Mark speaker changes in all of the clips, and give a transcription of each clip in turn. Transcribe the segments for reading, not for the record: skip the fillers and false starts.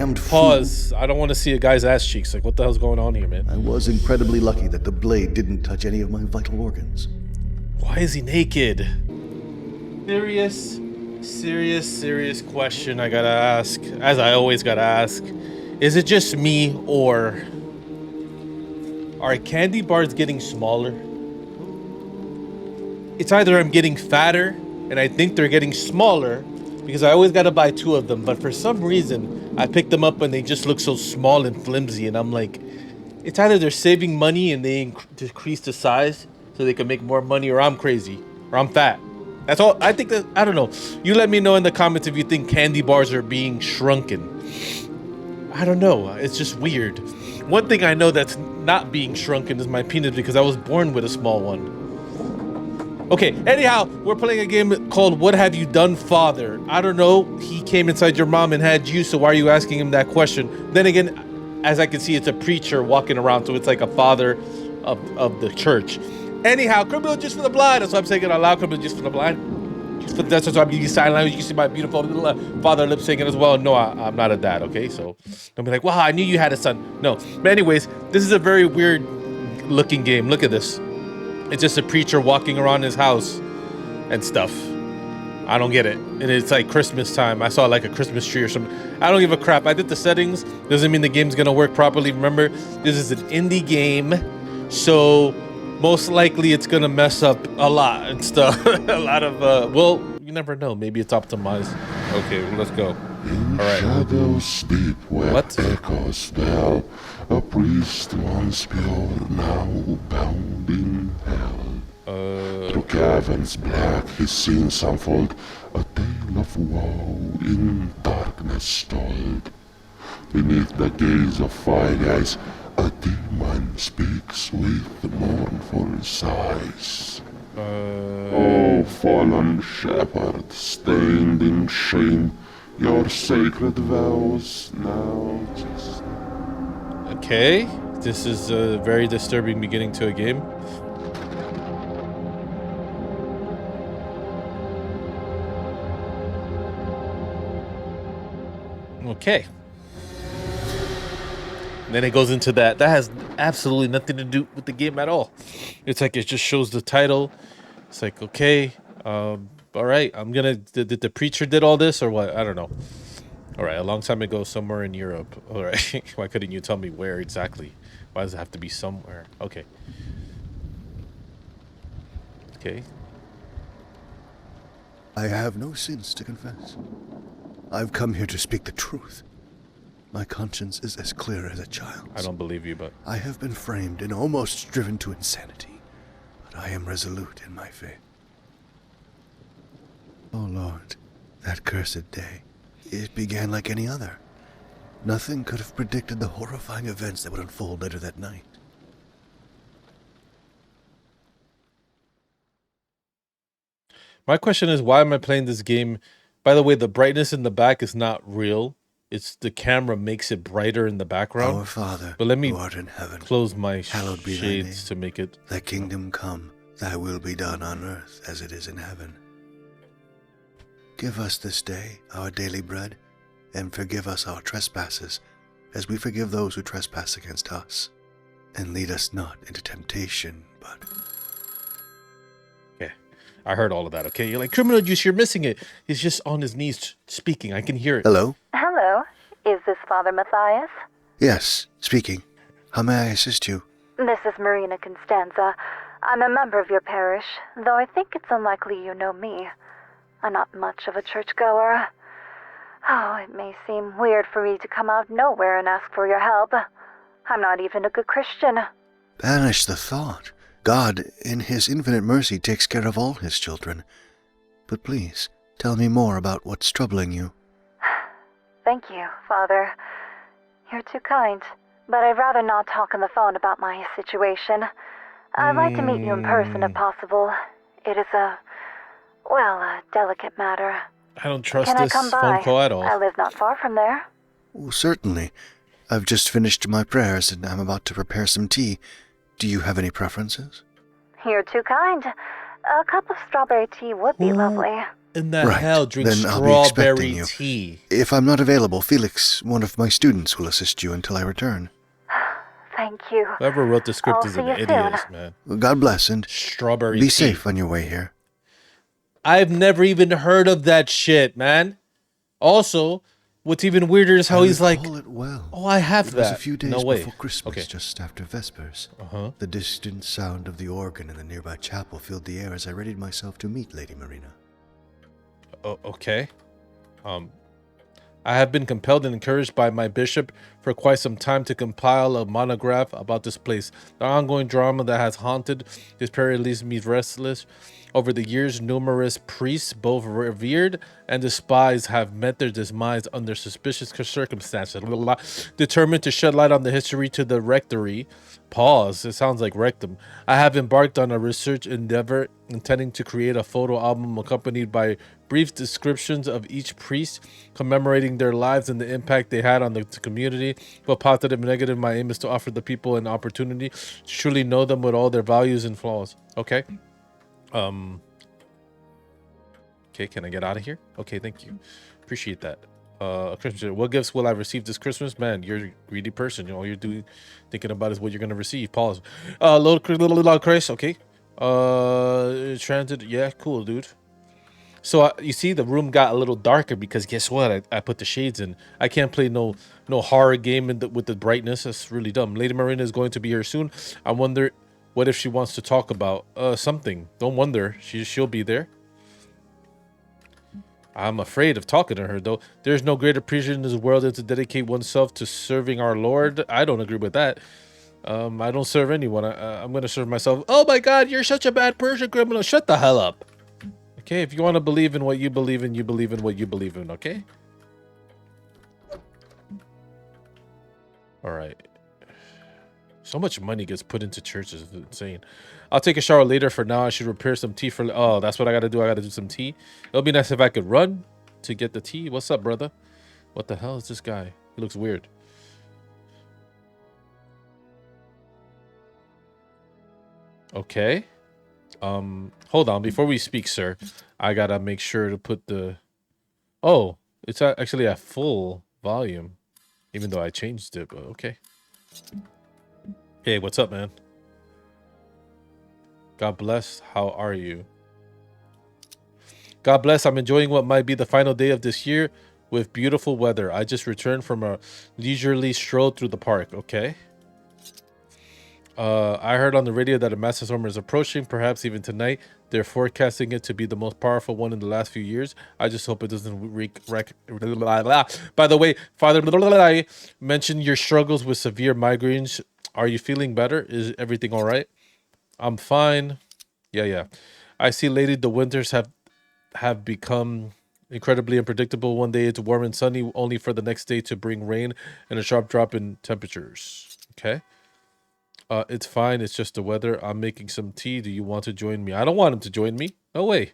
Speaker 1: Pause. I don't want to see a guy's ass cheeks. Like, what the hell's going on here, man?
Speaker 2: I was incredibly lucky that the blade didn't touch any of my vital organs.
Speaker 1: Why is he naked? Serious question I gotta ask, as I always gotta ask. Is it just me, or are candy bars getting smaller? It's either I'm getting fatter, and I think they're getting smaller, because I always gotta buy 2 of them, but for some reason, I picked them up and they just look so small and flimsy, and I'm like, it's either they're saving money and they decrease the size so they can make more money, or I'm crazy, or I'm fat. That's all. I think that, I don't know. You let me know in the comments if you think candy bars are being shrunken. I don't know. It's just weird. One thing I know that's not being shrunken is my penis, because I was born with a small one. Okay, anyhow, we're playing a game called What Have You Done, Father? I don't know. He came inside your mom and had you, so why are you asking him that question? Then again, as I can see, it's a preacher walking around, so it's like a father of the church. Anyhow, criminal just for the blind. That's why I'm saying it out loud. Criminal just for the blind. That's why I'm using sign language. You can see my beautiful little father lip syncing as well. No, I'm not a dad, okay? So don't be like, wow, I knew you had a son. No. But anyways, this is a very weird looking game. Look at this. It's just a preacher walking around his house and stuff. I don't get it. And it's like Christmas time. I saw like a Christmas tree or something. I don't give a crap. I did the settings. Doesn't mean the game's gonna work properly. Remember, this is an indie game, so most likely it's gonna mess up a lot and stuff. A lot of well, you never know. Maybe it's optimized. Okay, well, let's go. All right.
Speaker 3: Shadows deep where
Speaker 1: What?
Speaker 3: echoes bell. A priest once pure, now bound in hell. Through caverns black his sins unfold, a tale of woe in darkness told. Beneath the gaze of fire eyes, a demon speaks with mournful sighs. Oh, fallen shepherd, stained in shame, your sacred vows now just...
Speaker 1: Okay, this is a very disturbing beginning to a game. Okay. And then it goes into that. That has absolutely nothing to do with the game at all. It's like it just shows the title. It's like, okay, all right, I'm gonna. Did the preacher did all this or what? I don't know. All right, a long time ago, somewhere in Europe. All right, why couldn't you tell me where exactly? Why does it have to be somewhere? Okay. Okay.
Speaker 2: I have no sins to confess. I've come here to speak the truth. My conscience is as clear as a child's.
Speaker 1: I don't believe you, but...
Speaker 2: I have been framed and almost driven to insanity, but I am resolute in my faith. Oh Lord, that cursed day. It began like any other. Nothing could have predicted the horrifying events that would unfold later that night.
Speaker 1: My question is, why am I playing this game? By the way, the brightness in the back is not real. It's the camera makes it brighter in the background.
Speaker 2: Our Father,
Speaker 1: but let me
Speaker 2: who art in heaven,
Speaker 1: close my
Speaker 2: hallowed be thy
Speaker 1: shades
Speaker 2: name.
Speaker 1: to make it...
Speaker 2: Thy kingdom come, thy will be done on earth as it is in heaven. Give us this day our daily bread, and forgive us our trespasses, as we forgive those who trespass against us. And lead us not into temptation, but...
Speaker 1: Okay, I heard all of that, okay? You're like, Criminal Juice, you're missing it. He's just on his knees speaking. I can hear it.
Speaker 2: Hello?
Speaker 4: Hello, is this Father Matthias?
Speaker 2: Yes, speaking. How may I assist you?
Speaker 4: This is Marina Constanza. I'm a member of your parish, though I think it's unlikely you know me. I'm not much of a churchgoer. Oh, it may seem weird for me to come out nowhere and ask for your help. I'm not even a good Christian.
Speaker 2: Banish the thought. God, in his infinite mercy, takes care of all his children. But please, tell me more about what's troubling you.
Speaker 4: Thank you, Father. You're too kind, but I'd rather not talk on the phone about my situation. I'd like to meet you in person if possible. It is a delicate matter.
Speaker 1: I don't trust
Speaker 4: Can I
Speaker 1: this
Speaker 4: come by?
Speaker 1: phone call at all.
Speaker 4: I live not far from there.
Speaker 2: Oh, certainly. I've just finished my prayers and I'm about to prepare some tea. Do you have any preferences?
Speaker 4: You're too kind. A cup of strawberry tea would be lovely.
Speaker 1: in the
Speaker 2: Right,
Speaker 1: hell drink
Speaker 2: then I'll be expecting
Speaker 1: strawberry
Speaker 2: you.
Speaker 1: tea?
Speaker 2: If I'm not available, Felix, one of my students, will assist you until I return.
Speaker 4: Thank you.
Speaker 1: Whoever wrote the script
Speaker 4: I'll
Speaker 1: is
Speaker 4: see
Speaker 1: an
Speaker 4: you
Speaker 1: idiot,
Speaker 4: soon.
Speaker 1: man.
Speaker 2: God bless, and
Speaker 1: Strawberry
Speaker 2: be
Speaker 1: tea.
Speaker 2: safe on your way here.
Speaker 1: I've never even heard of that shit, man. Also, what's even weirder is how he's like,
Speaker 2: it well.
Speaker 1: oh, I have
Speaker 2: It
Speaker 1: that.
Speaker 2: was a few days
Speaker 1: No way.
Speaker 2: before Christmas,
Speaker 1: Okay.
Speaker 2: just after Vespers.
Speaker 1: Uh-huh.
Speaker 2: The distant sound of the organ in the nearby chapel filled the air as I readied myself to meet Lady Marina.
Speaker 1: Okay. I have been compelled and encouraged by my bishop for quite some time to compile a monograph about this place. The ongoing drama that has haunted this parish leaves me restless. Over the years, numerous priests, both revered and despised, have met their demise under suspicious circumstances. Determined to shed light on the history to the rectory. Pause. It sounds like rectum. I have embarked on a research endeavor intending to create a photo album accompanied by brief descriptions of each priest, commemorating their lives and the impact they had on the community. Both positive and negative, my aim is to offer the people an opportunity to truly know them with all their values and flaws. Okay. Okay, can I get out of here? Okay, thank you. Appreciate that. Christmas. What gifts will I receive this Christmas? Man, you're a greedy person. You know, all you're thinking about is what you're gonna receive. Pause. Little Chris. Okay. Transit. Yeah, cool, dude. So you see, the room got a little darker because guess what? I put the shades in. I can't play no horror game with the brightness. That's really dumb. Lady Marina is going to be here soon. I wonder what if she wants to talk about something. Don't wonder. She'll be there. I'm afraid of talking to her, though. There's no greater privilege in this world than to dedicate oneself to serving our Lord. I don't agree with that. I don't serve anyone. I'm going to serve myself. Oh my God, you're such a bad person, criminal. Shut the hell up. Okay, if you want to believe in what you believe in, you believe in what you believe in, okay? All right. So much money gets put into churches. It's insane. I'll take a shower later. For now, I should prepare some tea for... Oh, that's what I got to do. I got to do some tea. It'll be nice if I could run to get the tea. What's up, brother? What the hell is this guy? He looks weird. Okay. Hold on. Before we speak, sir, I got to make sure to put the... Oh, it's actually at full volume. Even though I changed it, but okay. Hey, what's up, man? God bless. How are you? God bless. I'm enjoying what might be the final day of this year with beautiful weather. I just returned from a leisurely stroll through the park. Okay. I heard on the radio that a massive storm is approaching, perhaps even tonight. They're forecasting it to be the most powerful one in the last few years. I just hope it doesn't wreak. By the way, Father, I mentioned your struggles with severe migraines. Are you feeling better? Is everything all right? I'm fine. Yeah. I see, lady, the winters have become incredibly unpredictable. One day it's warm and sunny, only for the next day to bring rain and a sharp drop in temperatures. Okay. It's fine. It's just the weather. I'm making some tea. Do you want to join me? I don't want him to join me. No way.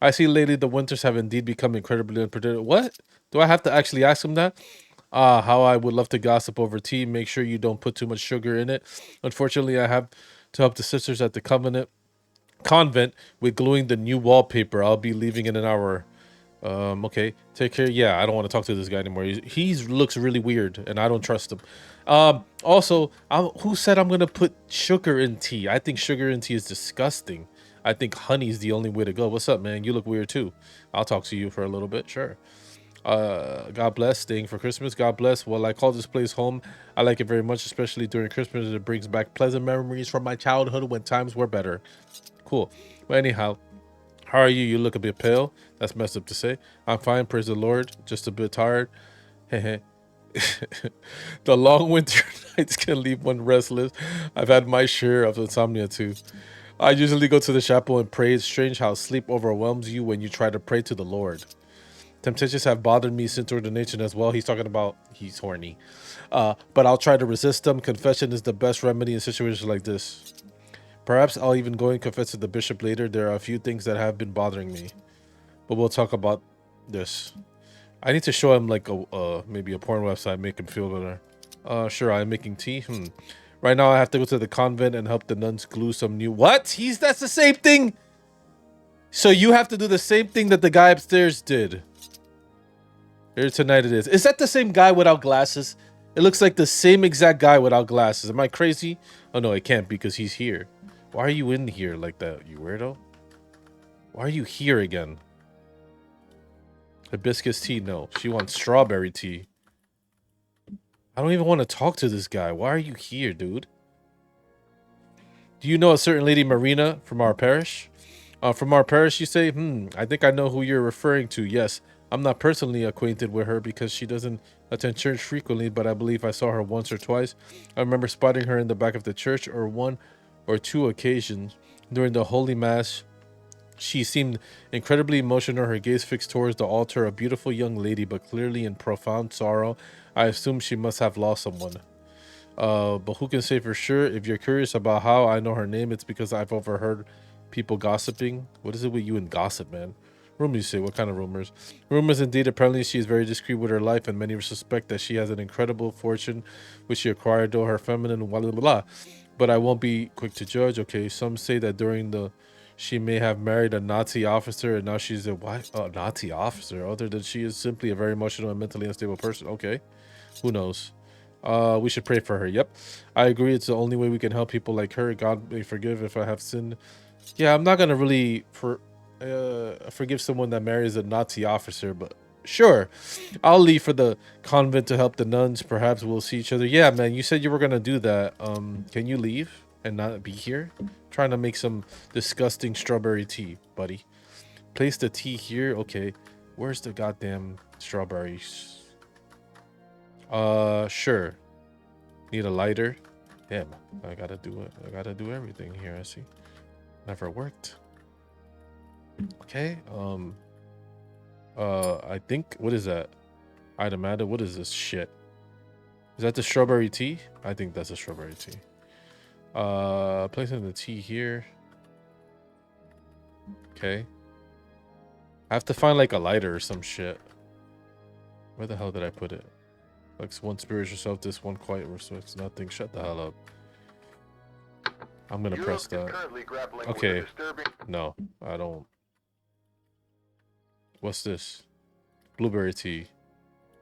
Speaker 1: I see, lady, the winters have indeed become incredibly unpredictable. What? Do I have to actually ask him that? How I would love to gossip over tea. Make sure you don't put too much sugar in it. Unfortunately, I have to help the sisters at the convent with gluing the new wallpaper. I'll be leaving in an hour. Okay, take care. Yeah, I don't want to talk to this guy anymore. He looks really weird, and I don't trust him. Also, who said I'm gonna put sugar in tea? I think sugar in tea is disgusting. I think honey is the only way to go. What's up, man? You look weird too. I'll talk to you for a little bit, sure. God bless. Staying for Christmas. God bless. Well, I call this place home. I like it very much, especially during Christmas. It brings back pleasant memories from my childhood when times were better. Cool. But anyhow, how are you? You look a bit pale. That's messed up to say. I'm fine, praise the Lord. Just a bit tired. The long winter nights can leave one restless. I've had my share of insomnia too. I usually go to the chapel and pray. It's strange how sleep overwhelms you when you try to pray to the Lord. Temptations have bothered me since ordination as well. He's talking about he's horny. But I'll try to resist them. Confession is the best remedy in situations like this. Perhaps I'll even go and confess to the bishop later. There are a few things that have been bothering me. But we'll talk about this. I need to show him like maybe a porn website, make him feel better. Sure, I'm making tea. Right now I have to go to the convent and help the nuns glue some new... What? That's the same thing! So you have to do the same thing that the guy upstairs did. Here tonight it is. Is that the same guy without glasses? It looks like the same exact guy without glasses. Am I crazy? Oh no, it can't because he's here. Why are you in here like that, you weirdo? Why are you here again? Hibiscus tea? No. She wants strawberry tea. I don't even want to talk to this guy. Why are you here, dude? Do you know a certain lady Marina from our parish? From our parish, you say? I think I know who you're referring to. Yes. I'm not personally acquainted with her because she doesn't attend church frequently, but I believe I saw her once or twice. I remember spotting her in the back of the church or one or two occasions. During the Holy Mass, she seemed incredibly emotional, her gaze fixed towards the altar, a beautiful young lady, but clearly in profound sorrow. I assume she must have lost someone. But who can say for sure? If you're curious about how I know her name, it's because I've overheard people gossiping. What is it with you and gossip, man? Rumors, you say? What kind of rumors? Rumors indeed. Apparently she is very discreet with her life, and many suspect that she has an incredible fortune which she acquired though her feminine blah blah blah. But I won't be quick to judge. Okay, some say that during the she may have married a Nazi officer and now she's a what? A Nazi officer. Other than she is simply a very emotional and mentally unstable person. Okay, who knows? We should pray for her. Yep, I agree. It's the only way we can help people like her. God may forgive if I have sinned. Yeah, I'm not gonna really forgive someone that marries a Nazi officer, but sure, I'll leave for the convent to help the nuns. Perhaps we'll see each other. Yeah, man, you said you were gonna do that. Can you leave and not be here? I'm trying to make some disgusting strawberry tea, buddy. Place the tea here. Okay, where's the goddamn strawberries? Sure. Need a lighter. Damn, I gotta do it. I gotta do everything here. I see. Never worked. Okay. I think, what is that? Item added. What is this shit? Is that the strawberry tea? I think that's a strawberry tea. Placing the tea here. Okay. I have to find like a lighter or some shit. Where the hell did I put it? Like one spiritual self, this one quiet respects nothing. Shut the hell up. I'm gonna press that. Okay. No, I don't. What's this? Blueberry tea.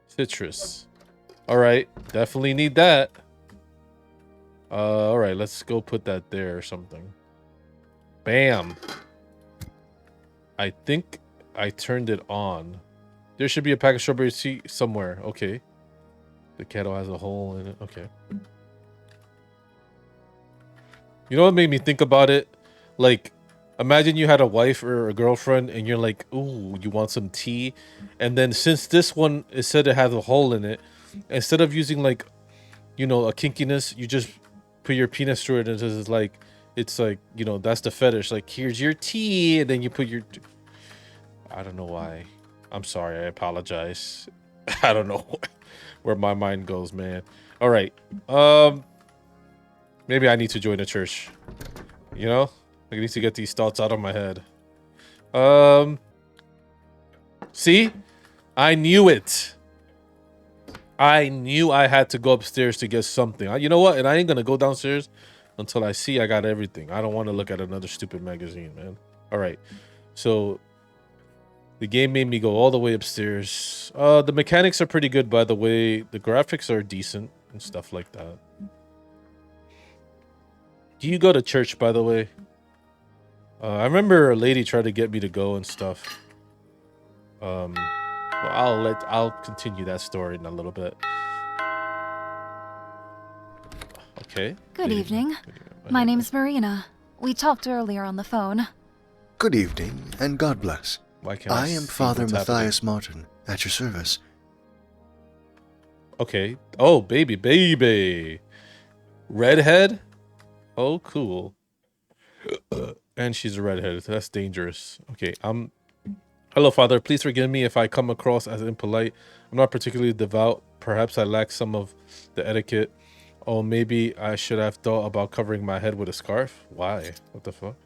Speaker 1: Citrus. Alright, definitely need that. Alright, let's go put that there or something. Bam. I think I turned it on. There should be a pack of strawberry tea somewhere. Okay. The kettle has a hole in it. Okay. You know what made me think about it? Like, imagine you had a wife or a girlfriend and you're like, ooh, you want some tea? And then since this one is said it has a hole in it, instead of using like, you know, a kinkiness, you just put your penis through it and it's like, you know, that's the fetish. Like, here's your tea. And then you put your... I don't know why. I'm sorry. I apologize. I don't know where my mind goes, man. All right. Maybe I need to join a church. You know? I need to get these thoughts out of my head. See? I knew it. I knew I had to go upstairs to get something. You know what? And I ain't gonna go downstairs until I see I got everything. I don't want to look at another stupid magazine, man. All right. So the game made me go all the way upstairs. The mechanics are pretty good, by the way. The graphics are decent and stuff like that. Do you go to church, by the way? I remember a lady tried to get me to go and stuff. Well, I'll continue that story in a little bit. Okay.
Speaker 4: Good evening. My name's Marina. We talked earlier on the phone.
Speaker 2: Good evening, and God bless.
Speaker 1: Why can't
Speaker 2: I am
Speaker 1: see
Speaker 2: Father
Speaker 1: what's happening?
Speaker 2: Matthias Martin, at your service.
Speaker 1: Okay. Oh, baby. Redhead? Oh, cool. And she's a redhead. That's dangerous. Okay, hello, Father. Please forgive me if I come across as impolite. I'm not particularly devout. Perhaps I lack some of the etiquette. Oh, maybe I should have thought about covering my head with a scarf. Why? What the fuck?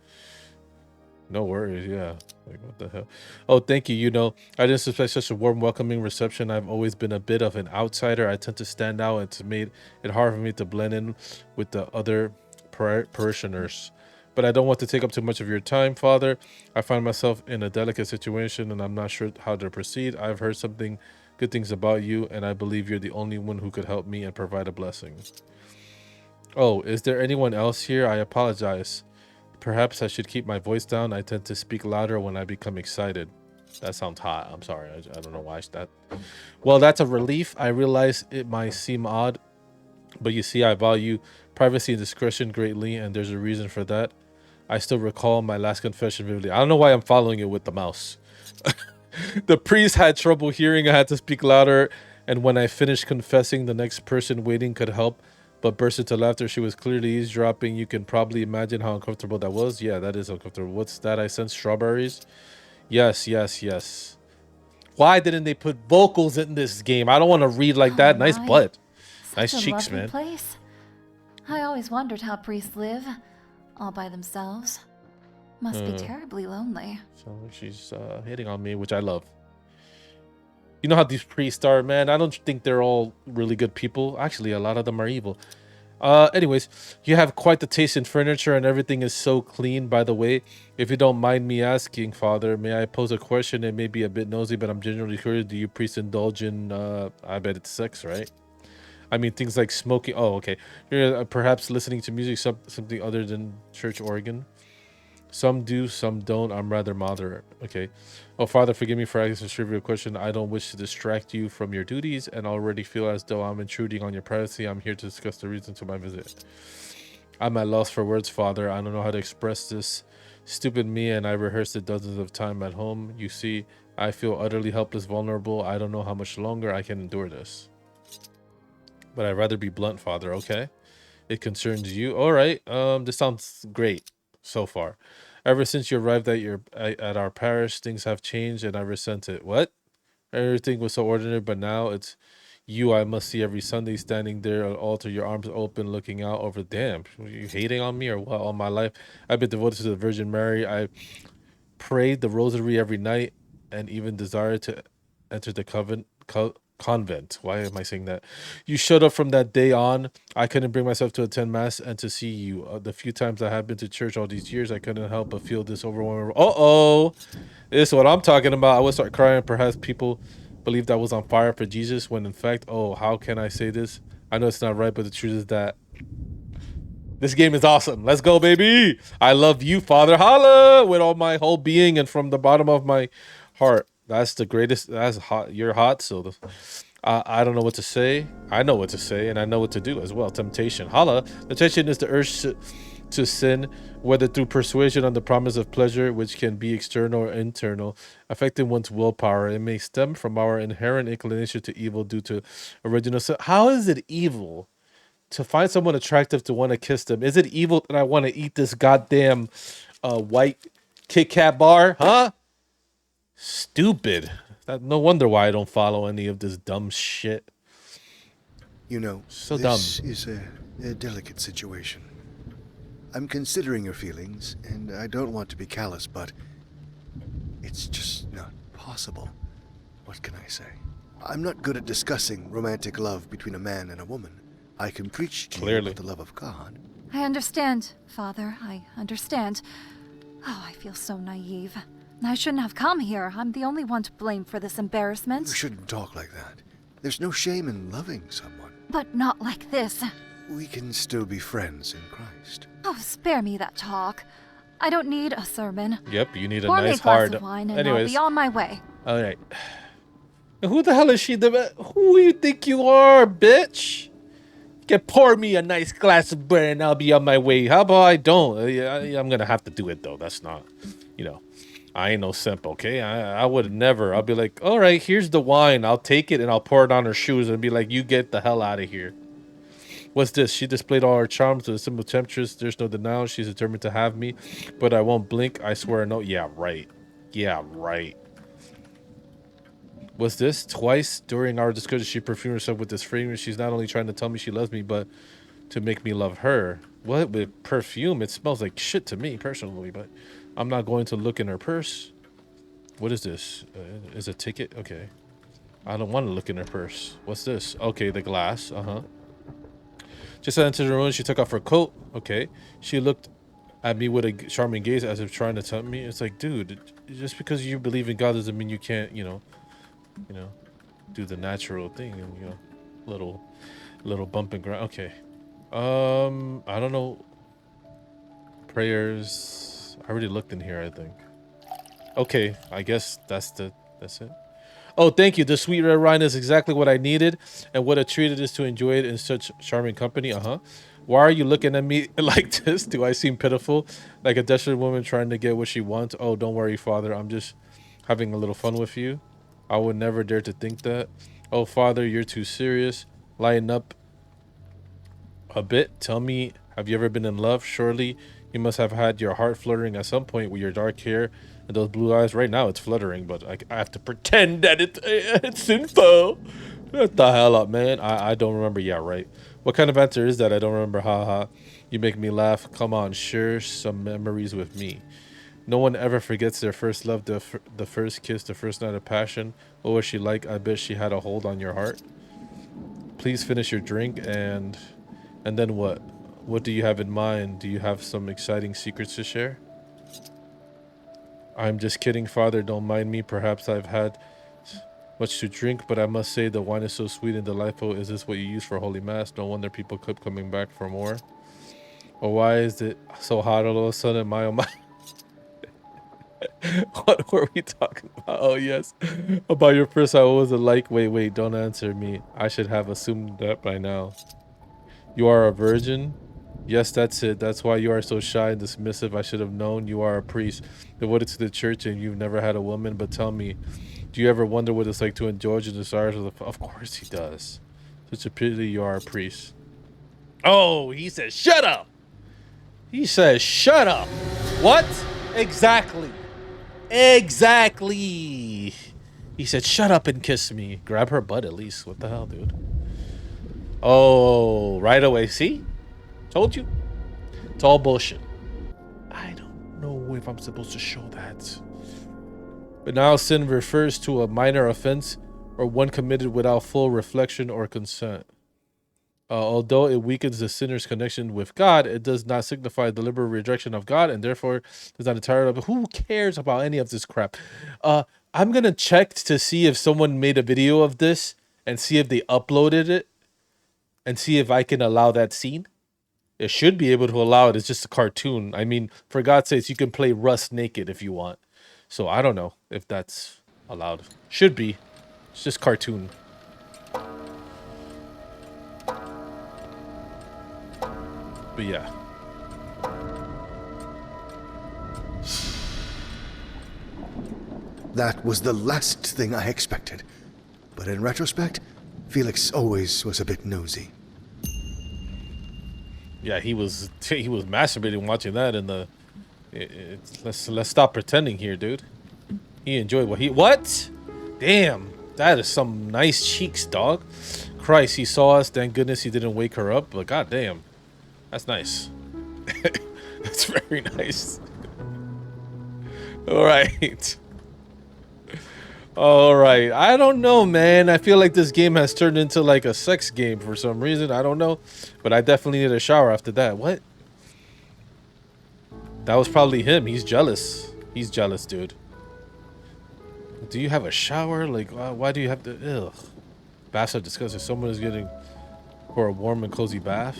Speaker 1: No worries, yeah. Like, what the hell? Oh, thank you. You know, I didn't expect such a warm, welcoming reception. I've always been a bit of an outsider. I tend to stand out. It's made it hard for me to blend in with the other parishioners. but I don't want to take up too much of your time, Father. I find myself in a delicate situation, and I'm not sure how to proceed. I've heard good things about you, and I believe you're the only one who could help me and provide a blessing. Oh, is there anyone else here? I apologize. Perhaps I should keep my voice down. I tend to speak louder when I become excited. That sounds hot. I'm sorry. I don't know why that. Well, that's a relief. I realize it might seem odd, but you see, I value privacy and discretion greatly, and there's a reason for that. I still recall my last confession vividly. I don't know why I'm following it with the mouse. The priest had trouble hearing. I had to speak louder, and when I finished confessing, the next person waiting could help, but burst into laughter. She was clearly eavesdropping. You can probably imagine how uncomfortable that was. Yeah, that is uncomfortable. What's that? I sense strawberries. Yes, yes, yes. Why didn't they put vocals in this game? I don't want to read like that. Nice butt. Nice cheeks, man.
Speaker 4: Place. I always wondered how priests live, all by themselves. Must be terribly lonely.
Speaker 1: So she's hitting on me, which I love. You know how these priests are, man. I don't think they're all really good people. Actually, a lot of them are evil. Anyways, you have quite the taste in furniture, and everything is so clean. By the way, if you don't mind me asking, Father, may I pose a question? It may be a bit nosy, but I'm genuinely curious. Do you priests indulge in, I bet it's sex, right? I mean, things like smoking. Oh, okay. You're perhaps listening to music, something other than church organ. Some do, some don't. I'm rather moderate. Okay. Oh, Father, forgive me for asking this trivial question. I don't wish to distract you from your duties and already feel as though I'm intruding on your privacy. I'm here to discuss the reason to my visit. I'm at loss for words, Father. I don't know how to express this. Stupid me, and I rehearsed it dozens of times at home. You see, I feel utterly helpless, vulnerable. I don't know how much longer I can endure this. But I'd rather be blunt, Father, okay? It concerns you. All right. This sounds great so far. Ever since you arrived at our parish, things have changed, and I resent it. What? Everything was so ordinary, but now it's you I must see every Sunday, standing there at the altar, your arms open, looking out over. Damn, are you hating on me or what? All my life, I've been devoted to the Virgin Mary. I prayed the rosary every night, and even desired to enter the convent. Why am I saying that? You showed up from that day on. I couldn't bring myself to attend mass and to see you. The few times I have been to church all these years, I couldn't help but feel this overwhelming. This is what I'm talking about. I would start crying. Perhaps people believed I was on fire for Jesus, when in fact, how can I say this? I know it's not right, but the truth is that this game is awesome. Let's go, baby. I love you, Father. Holla with all my whole being and from the bottom of my heart. That's the greatest. That's hot. You're hot. So I don't know what to say. I know what to say, and I know what to do as well. Temptation. Holla. Temptation is the urge to sin, whether through persuasion on the promise of pleasure, which can be external or internal, affecting one's willpower. It may stem from our inherent inclination to evil due to original sin. How is it evil to find someone attractive to want to kiss them? Is it evil that I want to eat this goddamn white Kit Kat bar? Huh? Stupid. No wonder why I don't follow any of this dumb shit.
Speaker 2: You know,
Speaker 1: so
Speaker 2: this
Speaker 1: dumb.
Speaker 2: is a delicate situation. I'm considering your feelings, and I don't want to be callous, but it's just not possible. What can I say? I'm not good at discussing romantic love between a man and a woman. I can preach to you about the love of God.
Speaker 4: I understand, Father. I understand. Oh, I feel so naive. I shouldn't have come here. I'm the only one to blame for this embarrassment.
Speaker 2: You shouldn't talk like that. There's no shame in loving someone.
Speaker 4: But not like this.
Speaker 2: We can still be friends in Christ.
Speaker 4: Oh, spare me that talk. I don't need a sermon.
Speaker 1: Yep, you need a
Speaker 4: Pour
Speaker 1: nice
Speaker 4: me a glass
Speaker 1: hard.
Speaker 4: of wine and
Speaker 1: Anyways,
Speaker 4: I'll be on my way.
Speaker 1: all right. Who the hell is she? Who you think you are, bitch? You can pour me a nice glass of beer and I'll be on my way. How about I don't? I'm gonna have to do it though. That's not, I ain't no simp, okay? I would never. I'll be like, all right, here's the wine. I'll take it and I'll pour it on her shoes and be like, you get the hell out of here. What's this? She displayed all her charms with a simple temptress. There's no denial. She's determined to have me, but I won't blink. I swear no. Yeah, right. Yeah, right. What's this? Twice during our discussion, she perfumed herself with this fragrance. She's not only trying to tell me she loves me, but to make me love her. What? With perfume? It smells like shit to me personally, but I'm not going to look in her purse. What is this? Is a ticket? Okay. I don't want to look in her purse. What's this? Okay, the glass. Just entered the room. She took off her coat. Okay. She looked at me with a charming gaze as if trying to tempt me. It's like, dude, just because you believe in God doesn't mean you can't, you know, do the natural thing and, you know, little bump and grind. Okay. I don't know. Prayers. I already looked in here, I think. Okay, I guess that's it. Oh, thank you. The sweet red wine is exactly what I needed, and what a treat it is to enjoy it in such charming company. Why are you looking at me like this? Do I seem pitiful, like a desperate woman trying to get what she wants? Oh, don't worry, Father. I'm just having a little fun with you. I would never dare to think that. Oh, Father, you're too serious. Lighten up a bit. Tell me, have you ever been in love? Surely you must have had your heart fluttering at some point with your dark hair and those blue eyes. Right now it's fluttering, but I have to pretend that it's sinful. Shut the hell up, man. I don't remember. Yeah, right. What kind of answer is that? I don't remember. Ha. You make me laugh. Come on, share some memories with me. No one ever forgets their first love, the first kiss, the first night of passion. What was she like? I bet she had a hold on your heart. Please finish your drink and then what? What do you have in mind? Do you have some exciting secrets to share? I'm just kidding, Father. Don't mind me. Perhaps I've had much to drink, but I must say the wine is so sweet and delightful. Is this what you use for Holy Mass? No wonder people keep coming back for more. Or why is it so hot all of a sudden? My, oh my. What were we talking about? Oh, yes. About your first, I was like, wait, don't answer me. I should have assumed that by now. You are a virgin? Yes, that's it. That's why you are so shy and dismissive. I should have known. You are a priest, devoted to the church, and you've never had a woman. But tell me, do you ever wonder what it's like to indulge the desires of the... Of course he does. Such a pity you are a priest. Oh, he says, shut up. He says, shut up. What? Exactly. He said, shut up and kiss me. Grab her butt at least. What the hell, dude? Oh, right away. See? Told you. It's all bullshit. I don't know if I'm supposed to show that. But now sin refers to a minor offense or one committed without full reflection or consent. Although it weakens the sinner's connection with God, it does not signify deliberate rejection of God, and therefore does not entirely. Who cares about any of this crap? I'm gonna check to see if someone made a video of this and see if they uploaded it, and see if I can allow that scene. It should be able to allow it. It's just a cartoon. I mean, for God's sakes, you can play Rust naked if you want. So I don't know if that's allowed. Should be. It's just cartoon. But yeah.
Speaker 2: That was the last thing I expected. But in retrospect, Felix always was a bit nosy.
Speaker 1: Yeah, he was masturbating watching that in the... Let's stop pretending here, dude. He enjoyed what? Damn, that is some nice cheeks, dog. Christ, he saw us. Thank goodness he didn't wake her up. But goddamn. That's nice. That's very nice. All right. I don't know, man. I feel like this game has turned into like a sex game for some reason. I don't know. But I definitely need a shower after that. What? That was probably him. He's jealous. He's jealous, dude. Do you have a shower? Like, why do you have to... Ugh. Baths are disgusting. Someone is getting for a warm and cozy bath.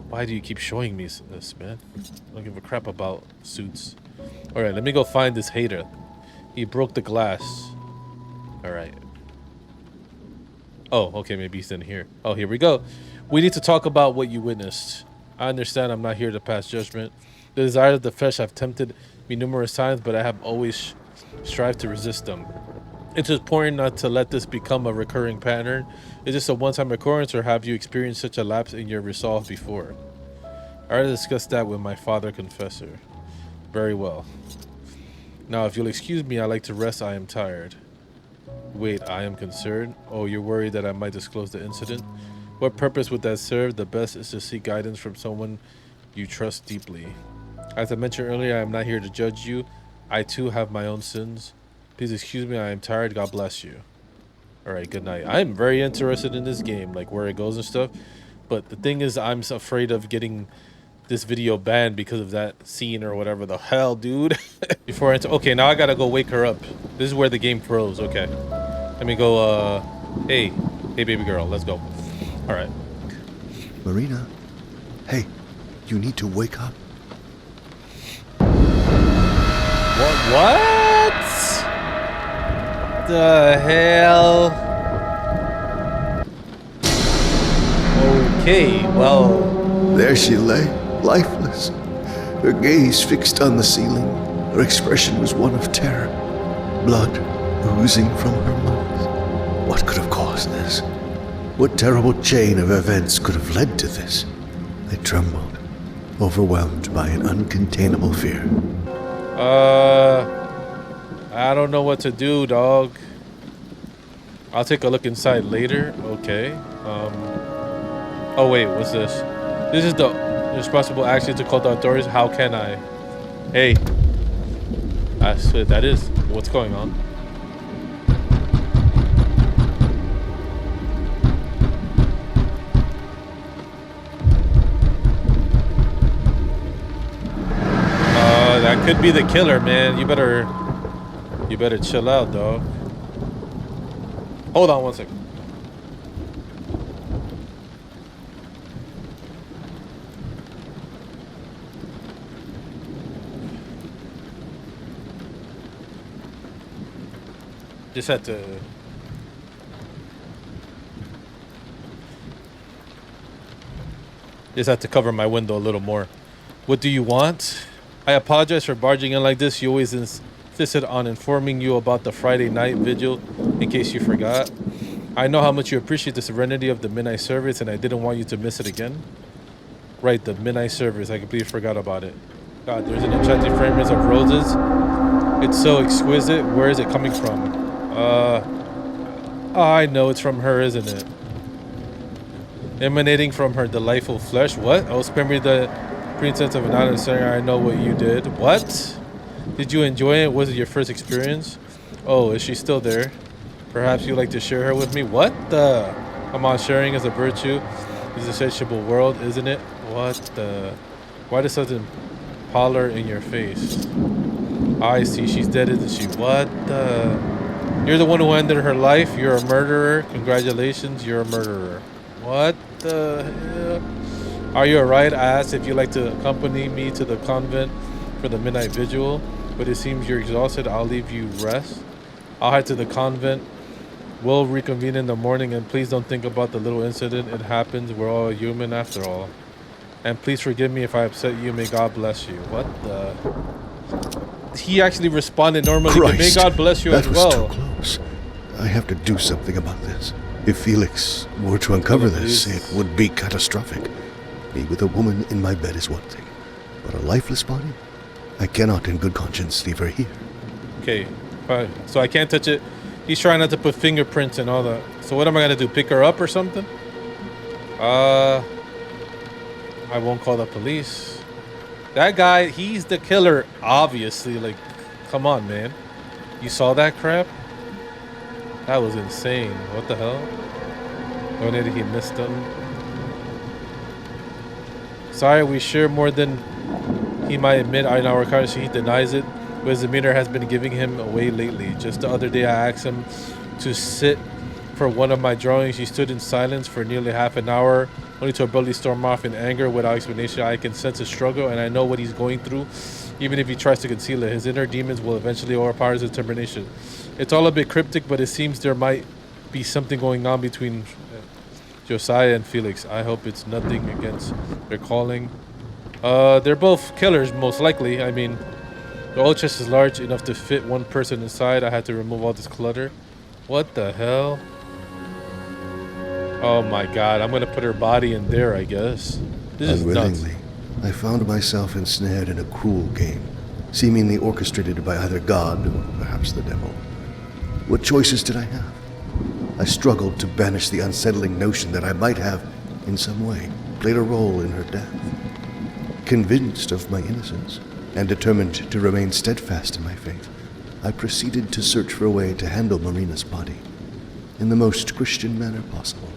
Speaker 1: Why do you keep showing me this, man? I don't give a crap about suits. All right, let me go find this hater. He broke the glass. All right. Oh, okay, maybe he's in here. Oh, here we go. We need to talk about what you witnessed. I understand I'm not here to pass judgment. The desires of the flesh have tempted me numerous times, but I have always strived to resist them. It's important not to let this become a recurring pattern. Is this a one-time occurrence, or have you experienced such a lapse in your resolve before? I already discussed that with my father confessor. Very well. Now, if you'll excuse me, I'd like to rest. I am tired. Wait, I am concerned? Oh, you're worried that I might disclose the incident? What purpose would that serve? The best is to seek guidance from someone you trust deeply. As I mentioned earlier, I am not here to judge you. I too have my own sins. Please excuse me, I am tired. God bless you. Alright, good night. I'm very interested in this game, like where it goes and stuff. But the thing is, I'm afraid of getting this video banned because of that scene or whatever the hell, dude. Before okay, now I gotta go wake her up. This is where the game froze. Okay, let me go. Hey baby girl, let's go. All right,
Speaker 2: Marina, hey, you need to wake up.
Speaker 1: What the hell? Okay, well,
Speaker 2: There she lay, lifeless, her gaze fixed on the ceiling. Her expression was one of terror, blood oozing from her mouth. What could have caused this? What terrible chain of events could have led to this? I trembled, overwhelmed by an uncontainable fear.
Speaker 1: I don't know what to do, dog. I'll take a look inside later. Okay. Oh wait, what's this? This is the responsible action to call the authorities. How can I? Hey. I swear that is what's going on. That could be the killer, man. You better chill out, dog. Hold on one second. Just had to cover my window a little more. What do you want? I apologize for barging in like this. You always insisted on informing you about the Friday night vigil in case you forgot. I know how much you appreciate the serenity of the midnight service, and I didn't want you to miss it again. Right, the midnight service. I completely forgot about it. God, there's an enchanted fragrance of roses. It's so exquisite. Where is it coming from? I know it's from her, isn't it? Emanating from her delightful flesh. What? Oh, spare me the pretense of an honest saying I know what you did. What? Did you enjoy it? Was it your first experience? Oh, is she still there? Perhaps you'd like to share her with me? What the? Come on, sharing is a virtue. It's a satiable world, isn't it? What the? Why does something holler in your face? I see, she's dead, isn't she? What the? You're the one who ended her life. You're a murderer. Congratulations, you're a murderer. What the hell? Are you alright? I asked if you'd like to accompany me to the convent for the midnight vigil, but it seems you're exhausted. I'll leave you rest. I'll head to the convent. We'll reconvene in the morning, and please don't think about the little incident. It happens. We're all human after all. And please forgive me if I upset you. May God bless you. What the? He actually responded normally.
Speaker 2: Christ,
Speaker 1: May God bless you as well.
Speaker 2: That was too close. I have to do something about this. If Felix were to uncover this, it would be catastrophic. Me with a woman in my bed is one thing, but a lifeless body? I cannot in good conscience leave her here.
Speaker 1: Okay, fine. So I can't touch it. He's trying not to put fingerprints and all that. So what am I gonna do? Pick her up or something? I won't call the police. That guy, he's the killer, obviously. Like, come on, man. You saw that crap? That was insane. What the hell? When did he miss them? Sorry, we share more than he might admit in our conversation. He denies it, but his demeanor has been giving him away lately. Just the other day, I asked him to sit for one of my drawings. He stood in silence for nearly half an hour, only to abruptly storm off in anger without explanation. I can sense his struggle, and I know what he's going through. Even if he tries to conceal it, his inner demons will eventually overpower his determination. It's all a bit cryptic, but it seems there might be something going on between Josiah and Felix. I hope it's nothing against their calling. They're both killers, most likely. I mean, the old chest is large enough to fit one person inside. I had to remove all this clutter. What the hell? Oh my god, I'm gonna put her body in there, I guess. This is nuts.
Speaker 2: Unwillingly, I found myself ensnared in a cruel game, seemingly orchestrated by either God or perhaps the devil. What choices did I have? I struggled to banish the unsettling notion that I might have, in some way, played a role in her death. Convinced of my innocence, and determined to remain steadfast in my faith, I proceeded to search for a way to handle Marina's body in the most Christian manner possible.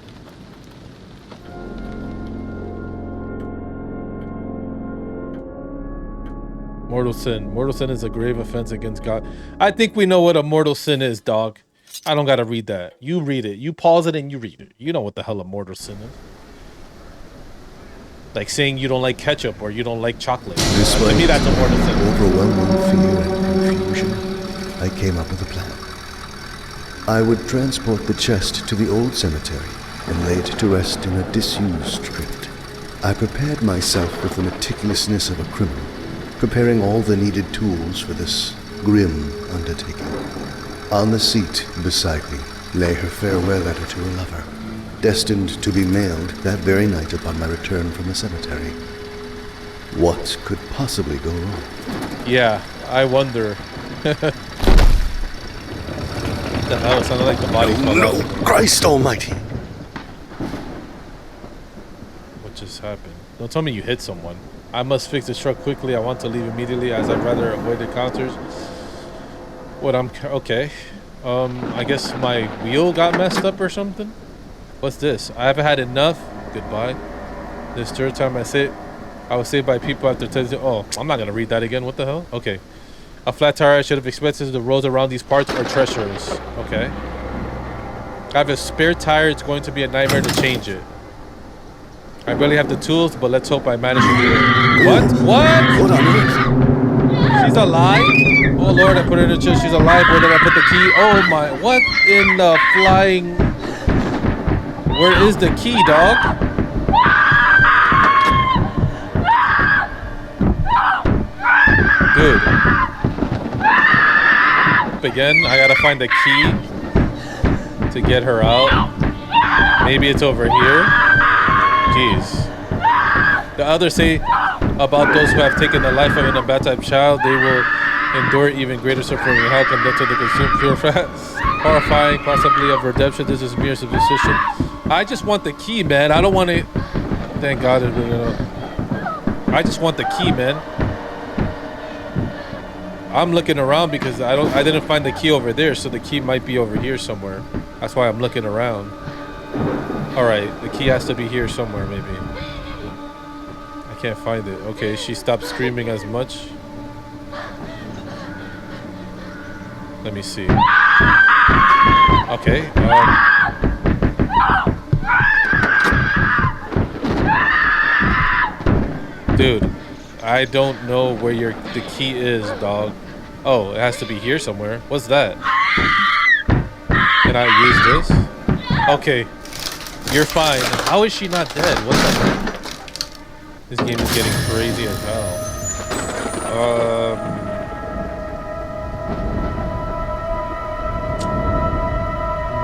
Speaker 1: Mortal sin. Mortal sin is a grave offense against God. I think we know what a mortal sin is, dog. I don't gotta read that. You read it. You pause it and you read it. You know what the hell a mortal sin is. Like saying you don't like ketchup or you don't like chocolate. To me, that's a mortal sin.
Speaker 2: Overwhelming fear and confusion, I came up with a plan. I would transport the chest to the old cemetery and lay it to rest in a disused crypt. I prepared myself with the meticulousness of a criminal, preparing all the needed tools for this grim undertaking. On the seat beside me lay her farewell letter to her lover, destined to be mailed that very night upon my return from the cemetery. What could possibly go wrong?
Speaker 1: Yeah, I wonder. What the hell? It sounded like the body fell
Speaker 2: No,
Speaker 1: out.
Speaker 2: Christ almighty!
Speaker 1: What just happened? Don't tell me you hit someone. I must fix this truck quickly. I want to leave immediately as I'd rather avoid encounters. Okay. I guess my wheel got messed up or something? What's this? I haven't had enough. Goodbye. This third time I was saved by people after Thiz. Oh, I'm not gonna read that again. What the hell? Okay. A flat tire. I should have expected. The roads around these parts are treacherous. Okay. I have a spare tire. It's going to be a nightmare to change it. I barely have the tools, but let's hope I manage to do it. What? What?
Speaker 2: What on earth?
Speaker 1: She's alive? Oh Lord, I put her in the chest. She's alive. Where did I put the key? Oh my, what in the flying? Where is the key, dog? Dude. Again, I gotta find the key to get her out. Maybe it's over here. Jeez. The others say about those who have taken the life of an unbaptized child, they will endure even greater suffering and hell condemned to the consumed pure fat. Horrifying, possibly of redemption. This is mere supposition. I just want the key, man. I don't want it. Thank God. I just want the key, man. I'm looking around because I didn't find the key over there, so the key might be over here somewhere. That's why I'm looking around. All right, the key has to be here somewhere, maybe. I can't find it. Okay, she stopped screaming as much. Let me see. Okay. Dude, I don't know where the key is, dog. Oh, it has to be here somewhere. What's that? Can I use this? Okay. You're fine. How is she not dead? What the heck? This game is getting crazy as hell.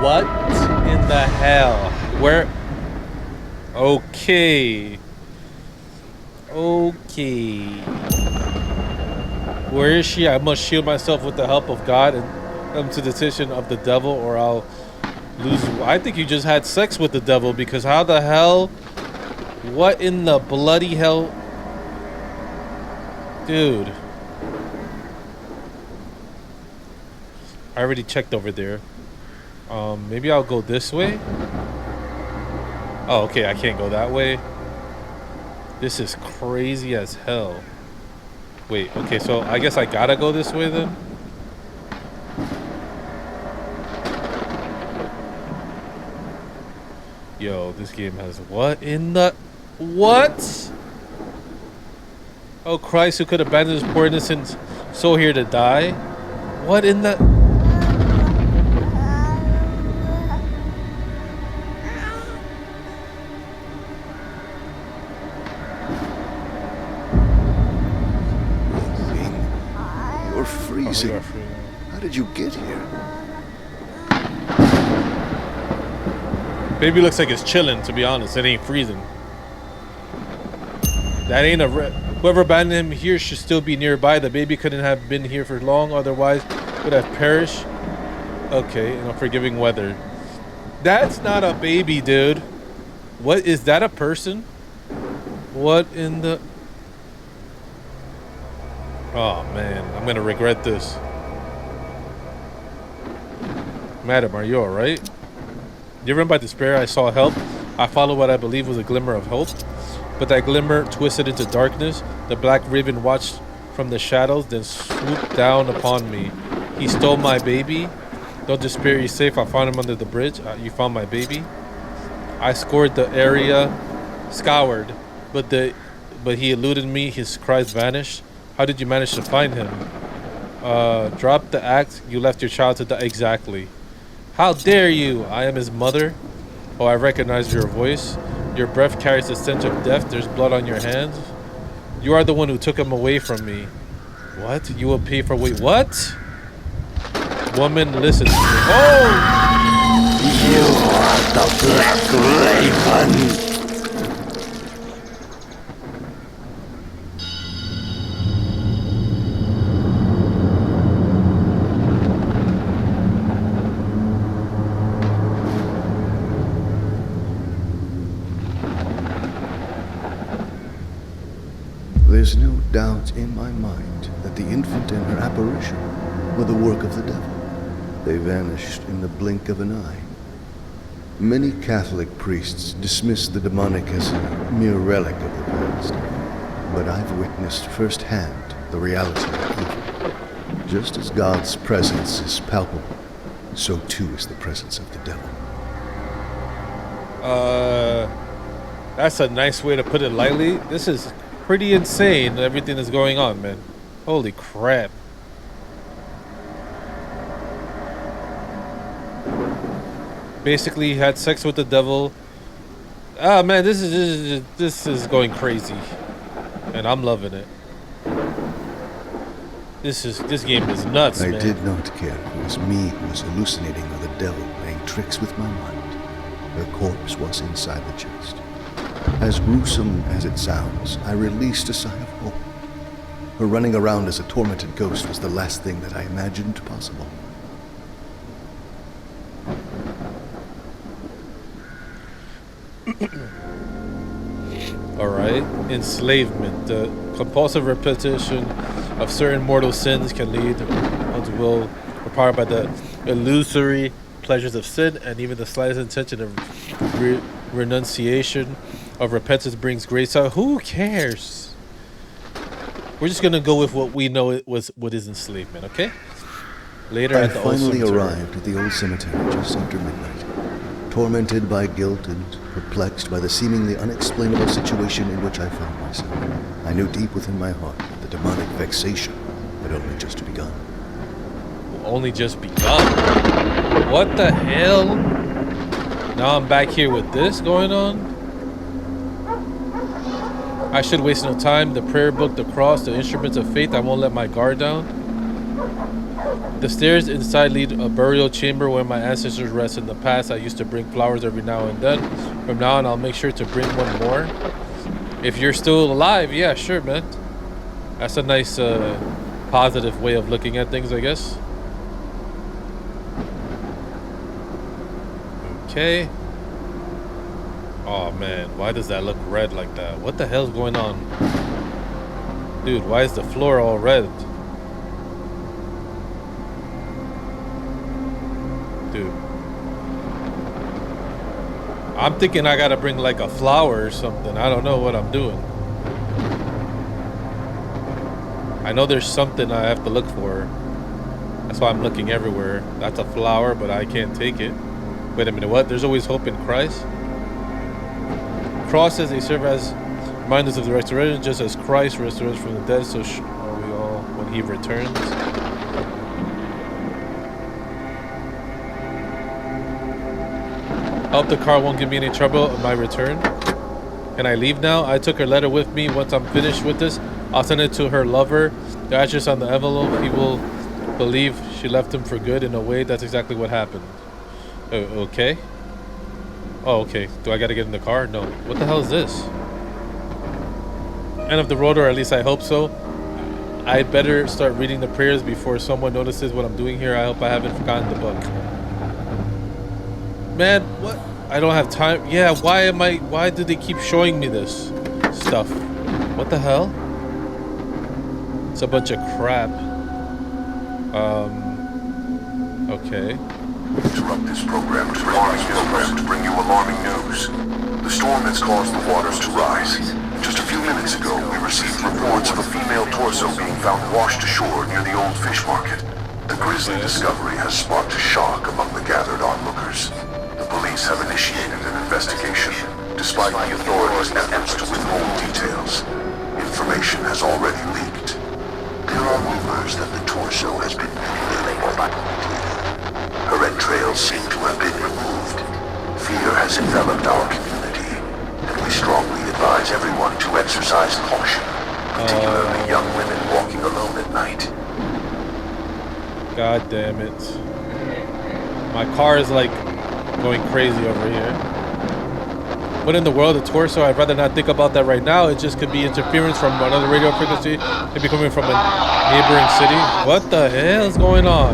Speaker 1: What in the hell? Where? Okay. Okay. Where is she? I must shield myself with the help of God and come to the decision of the devil, or I'll lose. I think you just had sex with the devil, because how the hell? What in the bloody hell? Dude. I already checked over there. Maybe I'll go this way. Oh, okay, I can't go that way. This is crazy as hell. Wait, okay, so I guess I gotta go this way then? Yo, this game has what in the... What? Oh, Christ, who could abandon his poor innocent soul here to die? What in the...
Speaker 2: You're freezing. How did you get here?
Speaker 1: Baby looks like it's chilling, to be honest. It ain't freezing. That ain't a... Whoever abandoned him here should still be nearby. The baby couldn't have been here for long, otherwise would have perished. Okay, in unforgiving weather. That's not a baby, dude. What is that? A person? What in the... Oh man, I'm gonna regret this. Madam, are you alright? Driven by despair, I saw help. I followed what I believed was a glimmer of hope, but that glimmer twisted into darkness. The black raven watched from the shadows, then swooped down upon me. He stole my baby. Don't despair, he's safe. I found him under the bridge. You found my baby. I scoured the area, but he eluded me. His cries vanished. How did you manage to find him? Drop the axe. You left your child to die. Exactly. How dare you? I am his mother. Oh, I recognize your voice. Your breath carries the stench of death. There's blood on your hands. You are the one who took him away from me. What? You will pay for wait. What? Woman, listen to me. Oh!
Speaker 2: You are the Black Raven. There's no doubt in my mind that the infant and her apparition were the work of the devil. They vanished in the blink of an eye. Many Catholic priests dismiss the demonic as a mere relic of the past, but I've witnessed firsthand the reality of evil. Just as God's presence is palpable, so too is the presence of the devil.
Speaker 1: That's a nice way to put it lightly. This is pretty insane, everything that's going on, man. Holy crap. Basically, he had sex with the devil. Ah, man, this is going crazy, and I'm loving it. This game is nuts, man.
Speaker 2: I did not care if it was me who was hallucinating or the devil playing tricks with my mind. Her corpse was inside the chest. As gruesome as it sounds, I released a sigh of hope. Her running around as a tormented ghost was the last thing that I imagined possible.
Speaker 1: Alright. Enslavement. The compulsive repetition of certain mortal sins can lead one's will required by the illusory pleasures of sin, and even the slightest intention of renunciation of repentance brings grace out. Who cares? We're just gonna go with what we know what is enslavement, okay? Later
Speaker 2: I
Speaker 1: at the old
Speaker 2: finally
Speaker 1: cemetery.
Speaker 2: arrived at the old cemetery just after midnight, tormented by guilt and perplexed by the seemingly unexplainable situation in which I found myself. I knew deep within my heart that the demonic vexation had only just begun.
Speaker 1: Only just begun. What the hell? Now I'm back here with this going on? I should waste no time. The prayer book, the cross, the instruments of faith. I won't let my guard down. The stairs inside lead a burial chamber where my ancestors rest. In the past, I used to bring flowers every now and then. From now on, I'll make sure to bring one more. If you're still alive, yeah, sure, man. That's a nice, positive way of looking at things, I guess. Okay. Oh man, why does that look red like that? What the hell's going on? Dude, why is the floor all red? Dude. I'm thinking I gotta bring like a flower or something. I don't know what I'm doing. I know there's something I have to look for. That's why I'm looking everywhere. That's a flower, but I can't take it. Wait a minute, what? There's always hope in Christ? Crosses, they serve as reminders of the resurrection, just as Christ resurrected from the dead, so are we all when he returns. I hope the car won't give me any trouble on my return. Can I leave now? I took her letter with me. Once I'm finished with this, I'll send it to her lover. The address on the envelope, he will believe she left him for good. In a way, that's exactly what happened. Okay. Oh, okay. Do I gotta get in the car? No. What the hell is this? End of the road, or at least I hope so. I'd better start reading the prayers before someone notices what I'm doing here. I hope I haven't forgotten the book. Man, what? I don't have time. Yeah, why do they keep showing me this stuff? What the hell? It's a bunch of crap. Okay.
Speaker 5: Interrupt this program to bring you alarming news. The storm has caused the waters to rise. In just a few minutes ago, we received reports of a female torso being found washed ashore near the old fish market. The grisly discovery has sparked shock among the gathered onlookers. The police have initiated an investigation, despite the authorities' efforts to withhold details. Information has already leaked. There are rumors that the torso has been mutilated by her entrails seem to have been removed. Fear has enveloped our community, and we strongly advise everyone to exercise caution, particularly young women walking alone at night.
Speaker 1: God damn it. My car is like going crazy over here. What in the world, a torso? I'd rather not think about that right now. It just could be interference from another radio frequency. Maybe coming from a neighboring city. What the hell is going on?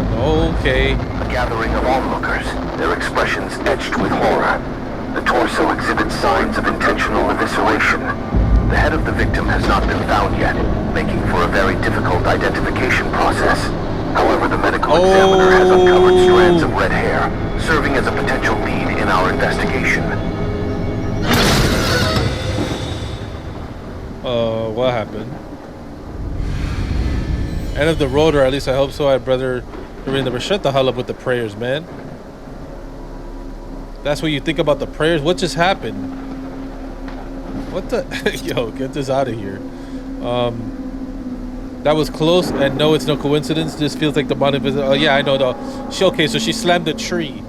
Speaker 1: Okay.
Speaker 5: A gathering of onlookers, their expressions etched with horror. The torso exhibits signs of intentional evisceration. The head of the victim has not been found yet, making for a very difficult identification process. However, the medical examiner has uncovered strands of red hair, serving as a potential lead in our investigation.
Speaker 1: What happened? End of the road, or at least I hope so. I'd rather remember. Shut the hell up with the prayers, man. That's what you think about the prayers. What just happened? What the? Yo, get this out of here. That was close, and no, it's no coincidence. This feels like the bottom visit. Oh yeah, I know though. Okay, so she slammed a tree.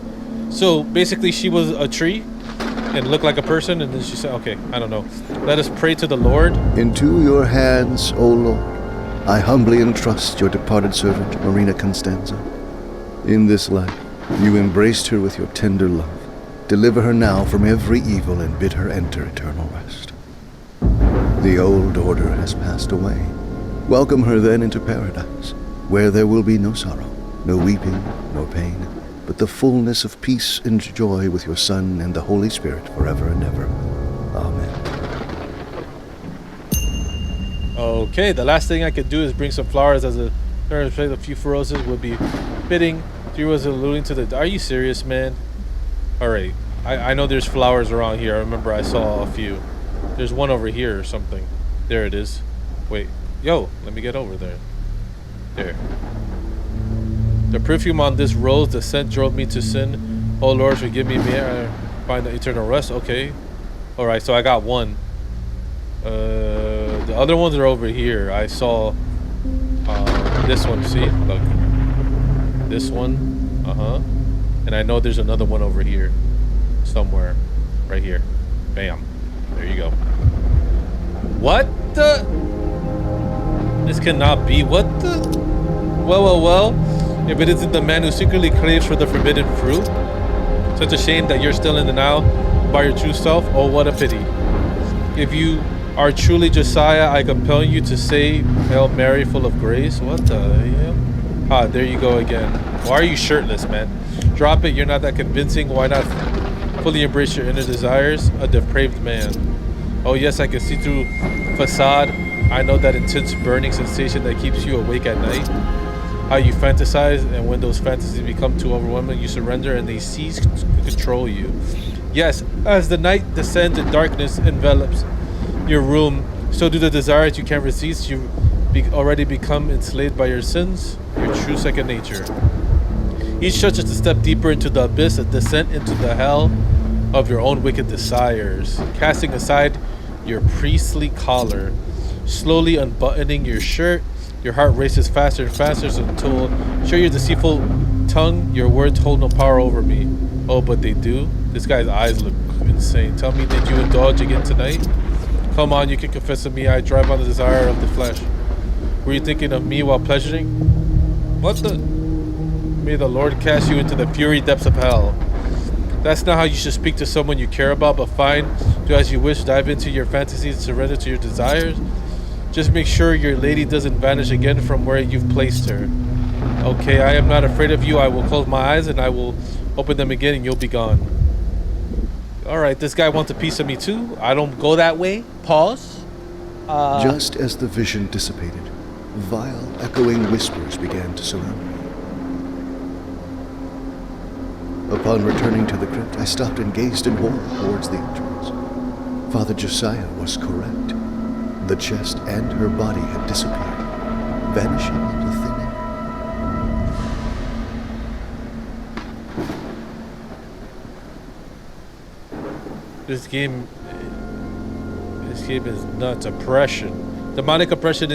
Speaker 1: So basically, she was a tree and looked like a person, and then she said, "Okay, I don't know. Let us pray to the Lord."
Speaker 2: Into your hands, O Lord, I humbly entrust your departed servant, Marina Constanza. In this life, you embraced her with your tender love. Deliver her now from every evil and bid her enter eternal rest. The old order has passed away. Welcome her then into paradise, where there will be no sorrow, no weeping, nor pain, but the fullness of peace and joy with your Son and the Holy Spirit forever and ever. Amen.
Speaker 1: Okay, the last thing I could do is bring some flowers as a few roses would be fitting. 3 was alluding to the. Are you serious, man? All right, I know there's flowers around here. I remember I saw a few. There's one over here or something. There it is. Wait, yo, let me get over there. There. The perfume on this rose, the scent drove me to sin. Oh Lord, forgive me, may I find the eternal rest. Okay. All right, so I got one. The other ones are over here. I saw this one. See, look, this one. And I know there's another one over here, somewhere, right here. Bam. There you go. What the? This cannot be. What the? Well. If it isn't the man who secretly craves for the forbidden fruit. Such a shame that you're still in the now by your true self. Oh, what a pity. If you are truly Josiah, I compel you to say, Hail Mary, full of grace. What the hell? Ah, there you go again. Why are you shirtless, man? Drop it, you're not that convincing. Why not fully embrace your inner desires? A depraved man. Oh yes, I can see through facade. I know that intense burning sensation that keeps you awake at night. How you fantasize, and when those fantasies become too overwhelming, you surrender and they cease to control you. Yes, as the night descends and darkness envelops your room, so do the desires you can't resist. You already become enslaved by your sins, your true second nature. Each touch is a step deeper into the abyss, a descent into the hell of your own wicked desires. Casting aside your priestly collar, slowly unbuttoning your shirt, your heart races faster and faster until show your deceitful tongue, your words hold no power over me. Oh, but they do? This guy's eyes look insane. Tell me, did you indulge again tonight? Come on, you can confess to me, I drive on the desire of the flesh. Were you thinking of me while pleasuring? What the? May the Lord cast you into the fury depths of hell. That's not how you should speak to someone you care about, but fine, do as you wish, dive into your fantasies and surrender to your desires. Just make sure your lady doesn't vanish again from where you've placed her. Okay, I am not afraid of you. I will close my eyes and I will open them again and you'll be gone. Alright, this guy wants a piece of me too. I don't go that way. Pause.
Speaker 2: Just as the vision dissipated, vile, echoing whispers began to surround me. Upon returning to the crypt, I stopped and gazed in horror towards the entrance. Father Josiah was correct. The chest and her body had disappeared, vanishing into thin air.
Speaker 1: This game is nuts. Oppression. Demonic oppression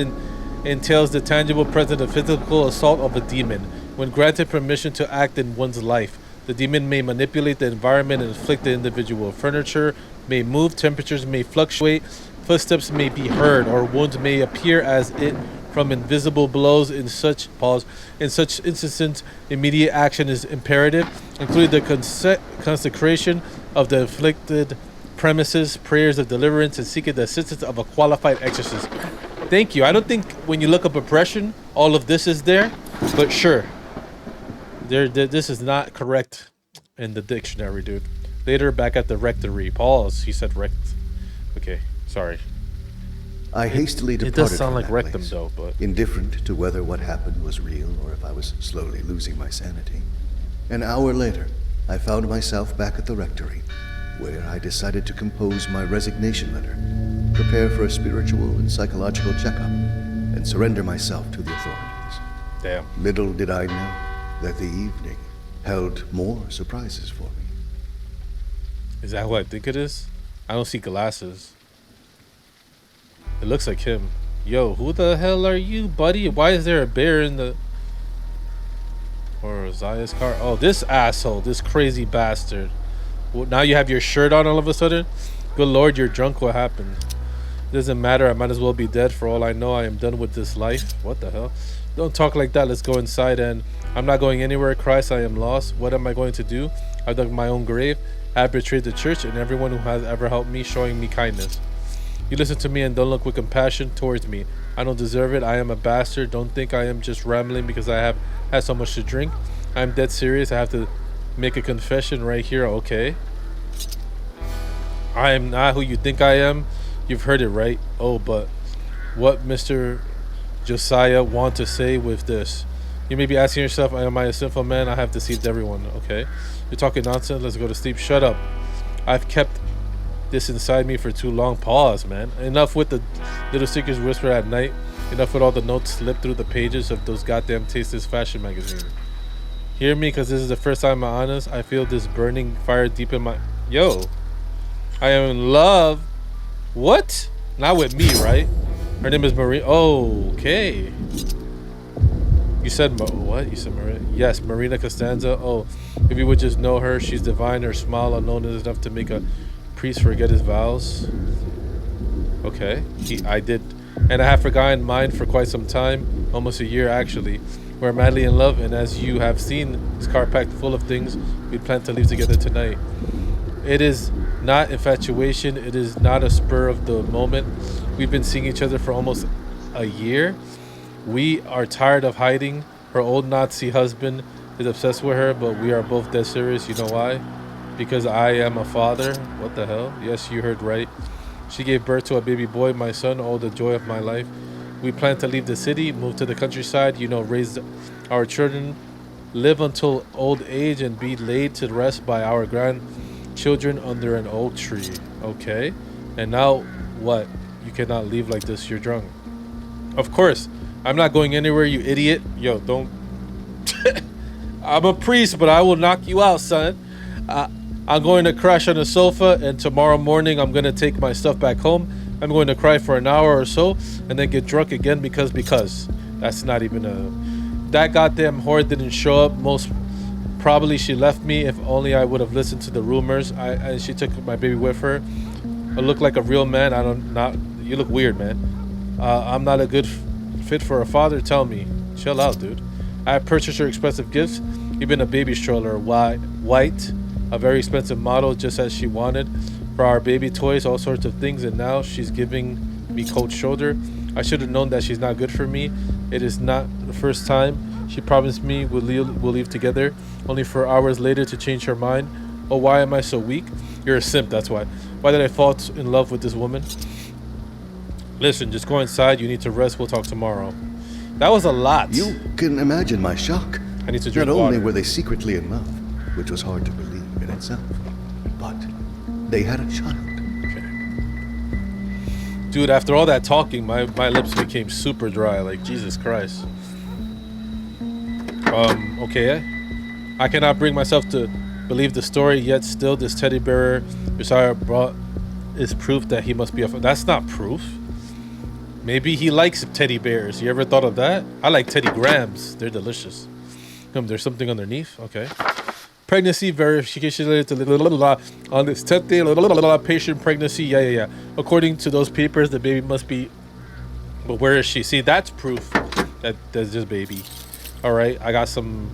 Speaker 1: entails the tangible presence of physical assault of a demon. When granted permission to act in one's life, the demon may manipulate the environment and afflict the individual. Furniture may move, temperatures may fluctuate, footsteps may be heard, or wounds may appear as it from invisible blows. In such instances, immediate action is imperative, including the consecration of the afflicted premises, prayers of deliverance, and seeking the assistance of a qualified exorcist. Thank you. I don't think when you look up oppression, all of this is there, but sure. This is not correct in the dictionary, dude. Later, back at the rectory. Pause. He said rect. Okay, sorry.
Speaker 2: I hastily departed.
Speaker 1: It does sound
Speaker 2: from
Speaker 1: like
Speaker 2: that
Speaker 1: rectum,
Speaker 2: place,
Speaker 1: though, but
Speaker 2: indifferent to whether what happened was real or if I was slowly losing my sanity. An hour later, I found myself back at the rectory, where I decided to compose my resignation letter, prepare for a spiritual and psychological checkup, and surrender myself to the authorities.
Speaker 1: damn.
Speaker 2: Little did I know that the evening held more surprises for me.
Speaker 1: Is that who I think it is? I don't see glasses. It looks like him. Yo, who the hell are you, buddy? Why is there a bear in the... Or Zaya's car? Oh, this asshole. This crazy bastard. Well, now you have your shirt on all of a sudden? Good lord, you're drunk. What happened? It doesn't matter. I might as well be dead. For all I know, I am done with this life. What the hell? Don't talk like that. Let's go inside. And I'm not going anywhere. Christ, I am lost. What am I going to do? I've dug my own grave. I have betrayed the church and everyone who has ever helped me, showing me kindness. You listen to me and don't look with compassion towards me. I don't deserve it. I am a bastard. Don't think I am just rambling because I have had so much to drink. I'm dead serious. I have to make a confession right here. Okay. I am not who you think I am. You've heard it, right? Oh, but what Mr. Josiah want to say with this? You may be asking yourself, am I a sinful man? I have deceived everyone. Okay. You're talking nonsense. Let's go to sleep. Shut up. I've kept this inside me for too long. Pause, man. Enough with the little secrets whispered at night. Enough with all the notes slipped through the pages of those goddamn tasteless fashion magazines. Hear me, because this is the first time I'm honest. I feel this burning fire deep in my... Yo. I am in love. What? Not with me, right? Her name is Marie. Oh, okay. You said what? You said Maria? Yes, Marina Costanza. Oh, if you would just know her, she's divine. Her smile alone is enough to make a priest forget his vows. Okay, I did, and I have forgotten mine for quite some time, almost a year actually. We're madly in love, and as you have seen, this car packed full of things. We plan to leave together tonight. It is not infatuation. It is not a spur of the moment. We've been seeing each other for almost a year. We are tired of hiding. Her old Nazi husband is obsessed with her, but we are both dead serious. You know why? Because I am a father. What the hell? Yes, you heard right. She gave birth to a baby boy, my son, oh, the joy of my life. We plan to leave the city, move to the countryside, raise our children, live until old age, and be laid to rest by our grandchildren under an oak tree. Okay? And now, what? You cannot leave like this. You're drunk. Of course. I'm not going anywhere, you idiot. Yo, don't... I'm a priest, but I will knock you out, son. I'm going to crash on the sofa, and tomorrow morning I'm going to take my stuff back home. I'm going to cry for an hour or so, and then get drunk again because. That's not even a... That goddamn whore didn't show up. Most probably she left me. If only I would have listened to the rumors. She took my baby with her. I look like a real man. You look weird, man. I'm not a good fit for a father. Tell me. Chill out, dude. I purchased her expensive gifts, even a baby stroller, white, a very expensive model, just as she wanted. For our baby toys, all sorts of things, and now she's giving me cold shoulder. I should have known that she's not good for me. It is not the first time. She promised me we'll leave together, only for hours later to change her mind. Oh, why am I so weak? You're a simp, that's why. Why did I fall in love with this woman? Listen, just go inside. You need to rest. We'll talk tomorrow. That was a lot.
Speaker 2: You can imagine my shock.
Speaker 1: I need to drink
Speaker 2: Not
Speaker 1: water.
Speaker 2: only were they secretly in love, which was hard to believe in itself, but they had a child.
Speaker 1: Okay. Dude, after all that talking, my lips became super dry. Like, Jesus Christ. Okay. I cannot bring myself to believe the story, yet still this teddy bearer Josiah brought is proof that he must be a... That's not proof. Maybe he likes teddy bears. You ever thought of that? I like Teddy Grahams. They're delicious. There's something underneath. Okay. Pregnancy verification related to on this 10th day, patient pregnancy. Yeah. According to those papers, the baby must be... But where is she? See, that's proof that there's this baby. All right, I got some...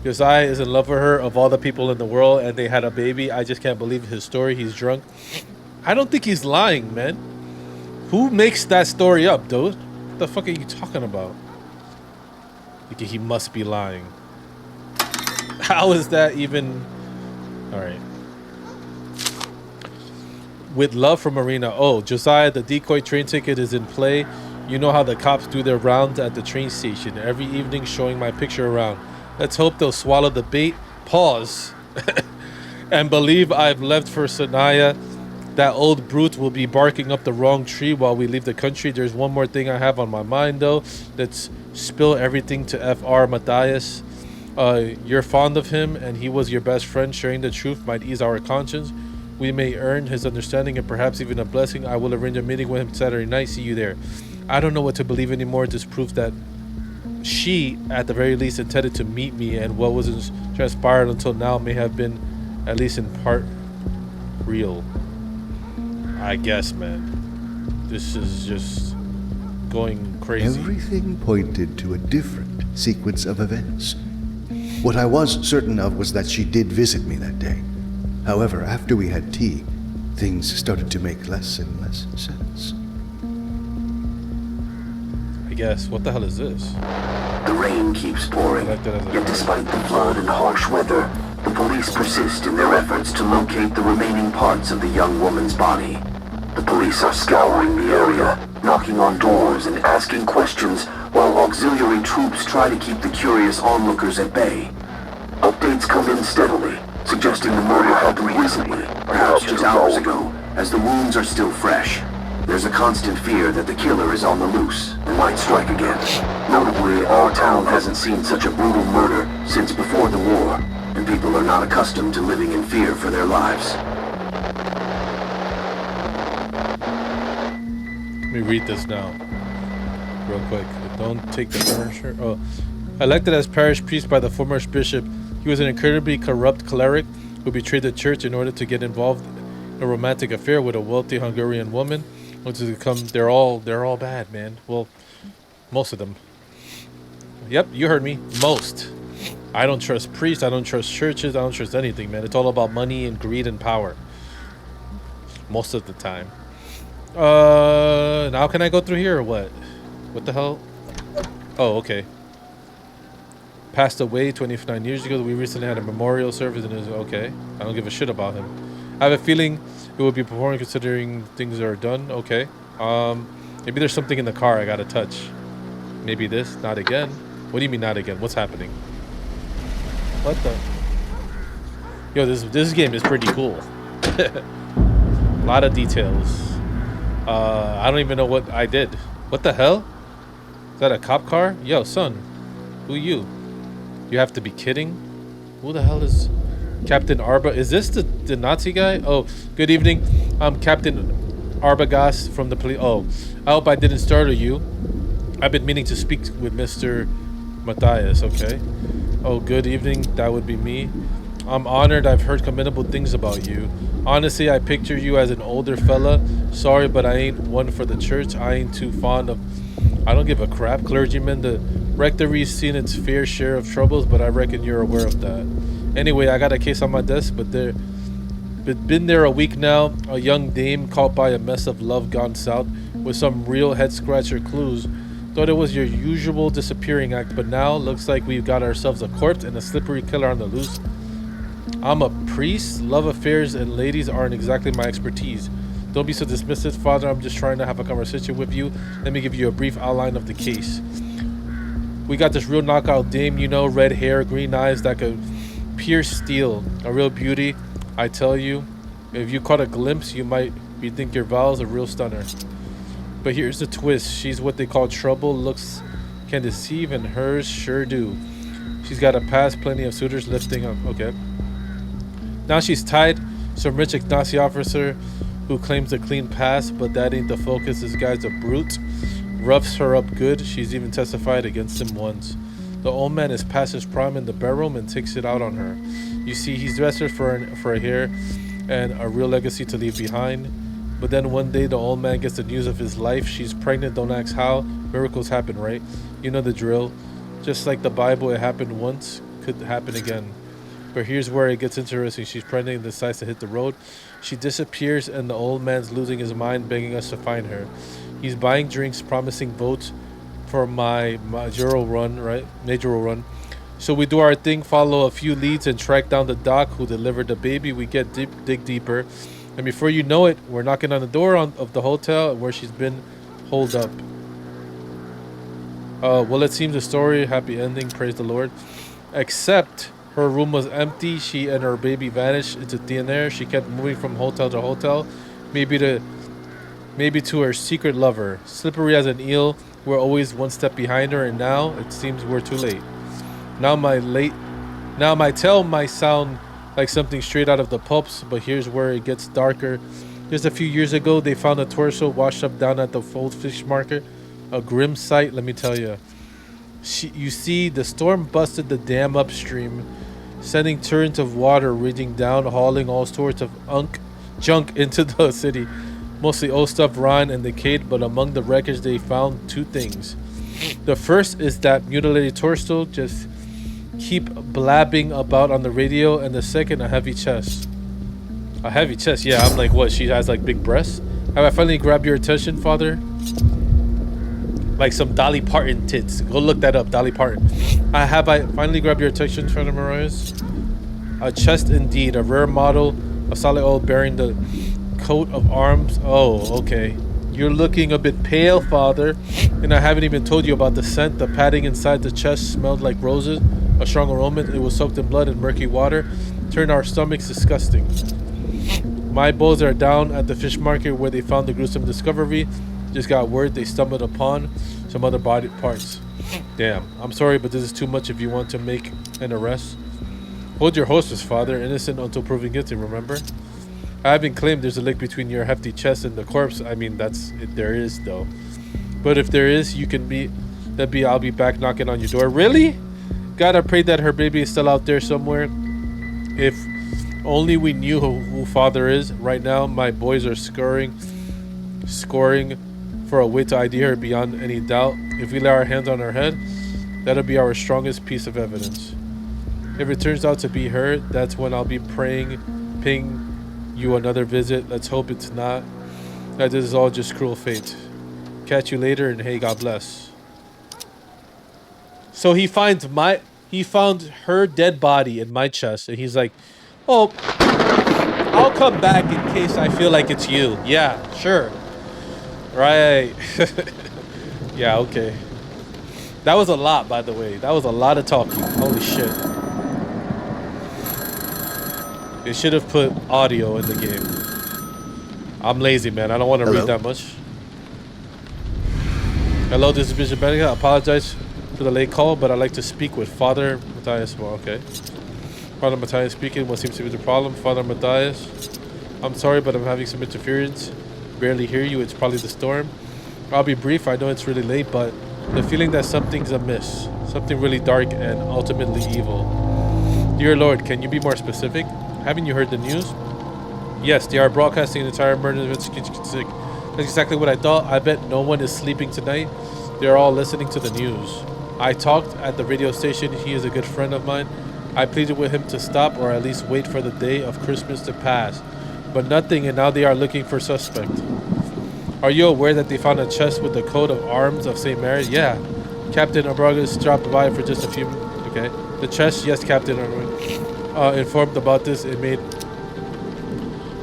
Speaker 1: Josiah is in love with her of all the people in the world, and they had a baby. I just can't believe his story. He's drunk. I don't think he's lying, man. Who makes that story up, dude? What the fuck are you talking about? Thinking he must be lying. How is that even... Alright. With love from Marina. Oh, Josiah, the decoy train ticket is in play. You know how the cops do their rounds at the train station. Every evening showing my picture around. Let's hope they'll swallow the bait. Pause. And believe I've left for Sanaya. That old brute will be barking up the wrong tree while we leave the country. There's one more thing I have on my mind, though. Let's spill everything to F.R. Matthias. You're fond of him, and he was your best friend. Sharing the truth might ease our conscience. We may earn his understanding and perhaps even a blessing. I will arrange a meeting with him Saturday night. See you there. I don't know what to believe anymore. This proves that she, at the very least, intended to meet me, and what wasn't transpired until now may have been, at least in part, real. I guess, man. This is just going crazy.
Speaker 2: Everything pointed to a different sequence of events. What I was certain of was that she did visit me that day. However, after we had tea, things started to make less and less sense.
Speaker 1: I guess. What the hell is this?
Speaker 5: The rain keeps pouring, yet despite the flood and harsh weather, the police persist in their efforts to locate the remaining parts of the young woman's body. The police are scouring the area, knocking on doors and asking questions, while auxiliary troops try to keep the curious onlookers at bay. Updates come in steadily, suggesting the murder happened recently, perhaps just hours ago, as the wounds are still fresh. There's a constant fear that the killer is on the loose and might strike again. Notably, our town hasn't seen such a brutal murder since before the war, and people are not accustomed to living in fear for their lives.
Speaker 1: Let me read this now, real quick. Don't take the furniture. Oh, elected as parish priest by the former bishop, he was an incredibly corrupt cleric who betrayed the church in order to get involved in a romantic affair with a wealthy Hungarian woman, which has become they're all bad, man. Well, most of them. Yep, you heard me. Most. I don't trust priests. I don't trust churches. I don't trust anything, man. It's all about money and greed and power. Most of the time. Now can I go through here or what? What the hell? Oh, okay. Passed away 29 years ago. We recently had a memorial service and it was okay. I don't give a shit about him. I have a feeling it would be performing considering things are done. Okay. Maybe there's something in the car I gotta touch. Maybe this. Not again. What do you mean not again? What's happening? What the? Yo, this game is pretty cool. A lot of details. I don't even know what I did. What the hell? Is that a cop car? Yo, son. Who you? You have to be kidding. Who the hell is Captain Arba? Is this the Nazi guy? Oh, good evening. I'm Captain Arbogast from the police. Oh, I hope I didn't startle you. I've been meaning to speak with Mr. Matthias. Okay. Oh, good evening. That would be me. I'm honored. I've heard commendable things about you. Honestly, I picture you as an older fella. Sorry, but I ain't one for the church. I ain't too fond of... I don't give a crap. Clergyman, the rectory's seen its fair share of troubles, but I reckon you're aware of that. Anyway, I got a case on my desk, but been there a week now. A young dame caught by a mess of love gone south with some real head-scratcher clues. Thought it was your usual disappearing act, but now looks like we've got ourselves a corpse and a slippery killer on the loose. I'm a priest. Love affairs and ladies aren't exactly my expertise. Don't be so dismissive, Father. I'm just trying to have a conversation with you. Let me give you a brief outline of the case. We got this real knockout dame, you know, red hair, green eyes that could pierce steel. A real beauty, I tell you. If you caught a glimpse, you might rethink your vows. A real stunner. But here's the twist. She's what they call trouble. Looks can deceive, and hers sure do. She's got a past, plenty of suitors lifting up. Okay. Now she's tied. Some rich Ignacy officer who claims a clean past, but that ain't the focus. This guy's a brute. Roughs her up good. She's even testified against him once. The old man is past his prime in the bedroom and takes it out on her. You see, he's dressed her for a hair and a real legacy to leave behind. But then one day the old man gets the news of his life. She's pregnant, don't ask how. Miracles happen, right? You know the drill. Just like the Bible, it happened once, could happen again. But here's where it gets interesting. She's pregnant and decides to hit the road. She disappears and the old man's losing his mind, begging us to find her. He's buying drinks, promising votes for my majoral run, right? Majoral run. So we do our thing, follow a few leads, and track down the doc who delivered the baby. We dig deeper. And before you know it, we're knocking on the door of the hotel where she's been holed up. Well, it seems the story, happy ending, praise the Lord. Except her room was empty. She and her baby vanished into thin air. She kept moving from hotel to hotel. Maybe to her secret lover. Slippery as an eel. We're always one step behind her, and now it seems we're too late. Now my tale might sound like something straight out of the pulps, but here's where it gets darker. Just a few years ago, they found a torso washed up down at the old fish market. A grim sight, let me tell you. You see, the storm busted the dam upstream, sending torrents of water raging down, hauling all sorts of junk into the city. Mostly old stuff, rotted and decayed, but among the wreckage they found two things. The first is that mutilated torso just keep blabbing about on the radio, and the second, a heavy chest. A heavy chest, yeah, I'm like, what, she has like big breasts? Have I finally grabbed your attention, Father? Like some Dolly Parton tits. Go look that up, Dolly Parton. Have I finally grabbed your attention, Father Moraes? A chest indeed, a rare model, a solid old bearing the coat of arms. Oh, okay. You're looking a bit pale, Father. And I haven't even told you about the scent. The padding inside the chest smelled like roses. A strong aroma. It was soaked in blood and murky water. Turned our stomachs disgusting. My boys are down at the fish market where they found the gruesome discovery. Just got word they stumbled upon some other body parts. Damn. I'm sorry, but this is too much if you want to make an arrest. Hold your horses, Father. Innocent until proven guilty, remember? I haven't claimed there's a link between your hefty chest and the corpse. I mean, there is, though. But if there is, I'll be back knocking on your door. Really? God, I pray that her baby is still out there somewhere. If only we knew who Father is. Right now, my boys are scoring for a way to ID her beyond any doubt. If we lay our hands on her head, that'll be our strongest piece of evidence. If it turns out to be her, that's when I'll be paying you another visit. Let's hope it's not. That this is all just cruel fate. Catch you later, and hey, God bless. So he found her dead body in my chest, and he's like, oh, I'll come back in case I feel like it's you. Yeah, sure. Right. Yeah, okay. That was a lot, by the way. That was a lot of talking. Holy shit. They should have put audio in the game. I'm lazy, man. I don't want to read that much. Hello, this is Bishop Benega. I apologize for the late call, but I'd like to speak with Father Matthias. Well, okay. Father Matthias speaking. What seems to be the problem? Father Matthias, I'm sorry, but I'm having some interference. Barely hear you. It's probably the storm. I'll be brief. I know it's really late, but the feeling that something's amiss. Something really dark and ultimately evil. Dear Lord, can you be more specific? Haven't you heard the news? Yes, they are broadcasting an entire murder. That's exactly what I thought. I bet no one is sleeping tonight. They're all listening to the news. I talked at the radio station. He is a good friend of mine. I pleaded with him to stop or at least wait for the day of Christmas to pass. But nothing, and now they are looking for suspect. Are you aware that they found a chest with the coat of arms of St. Mary? Yeah. Captain Abragas dropped by for just a few minutes. Okay. The chest, yes, Captain informed about this. It made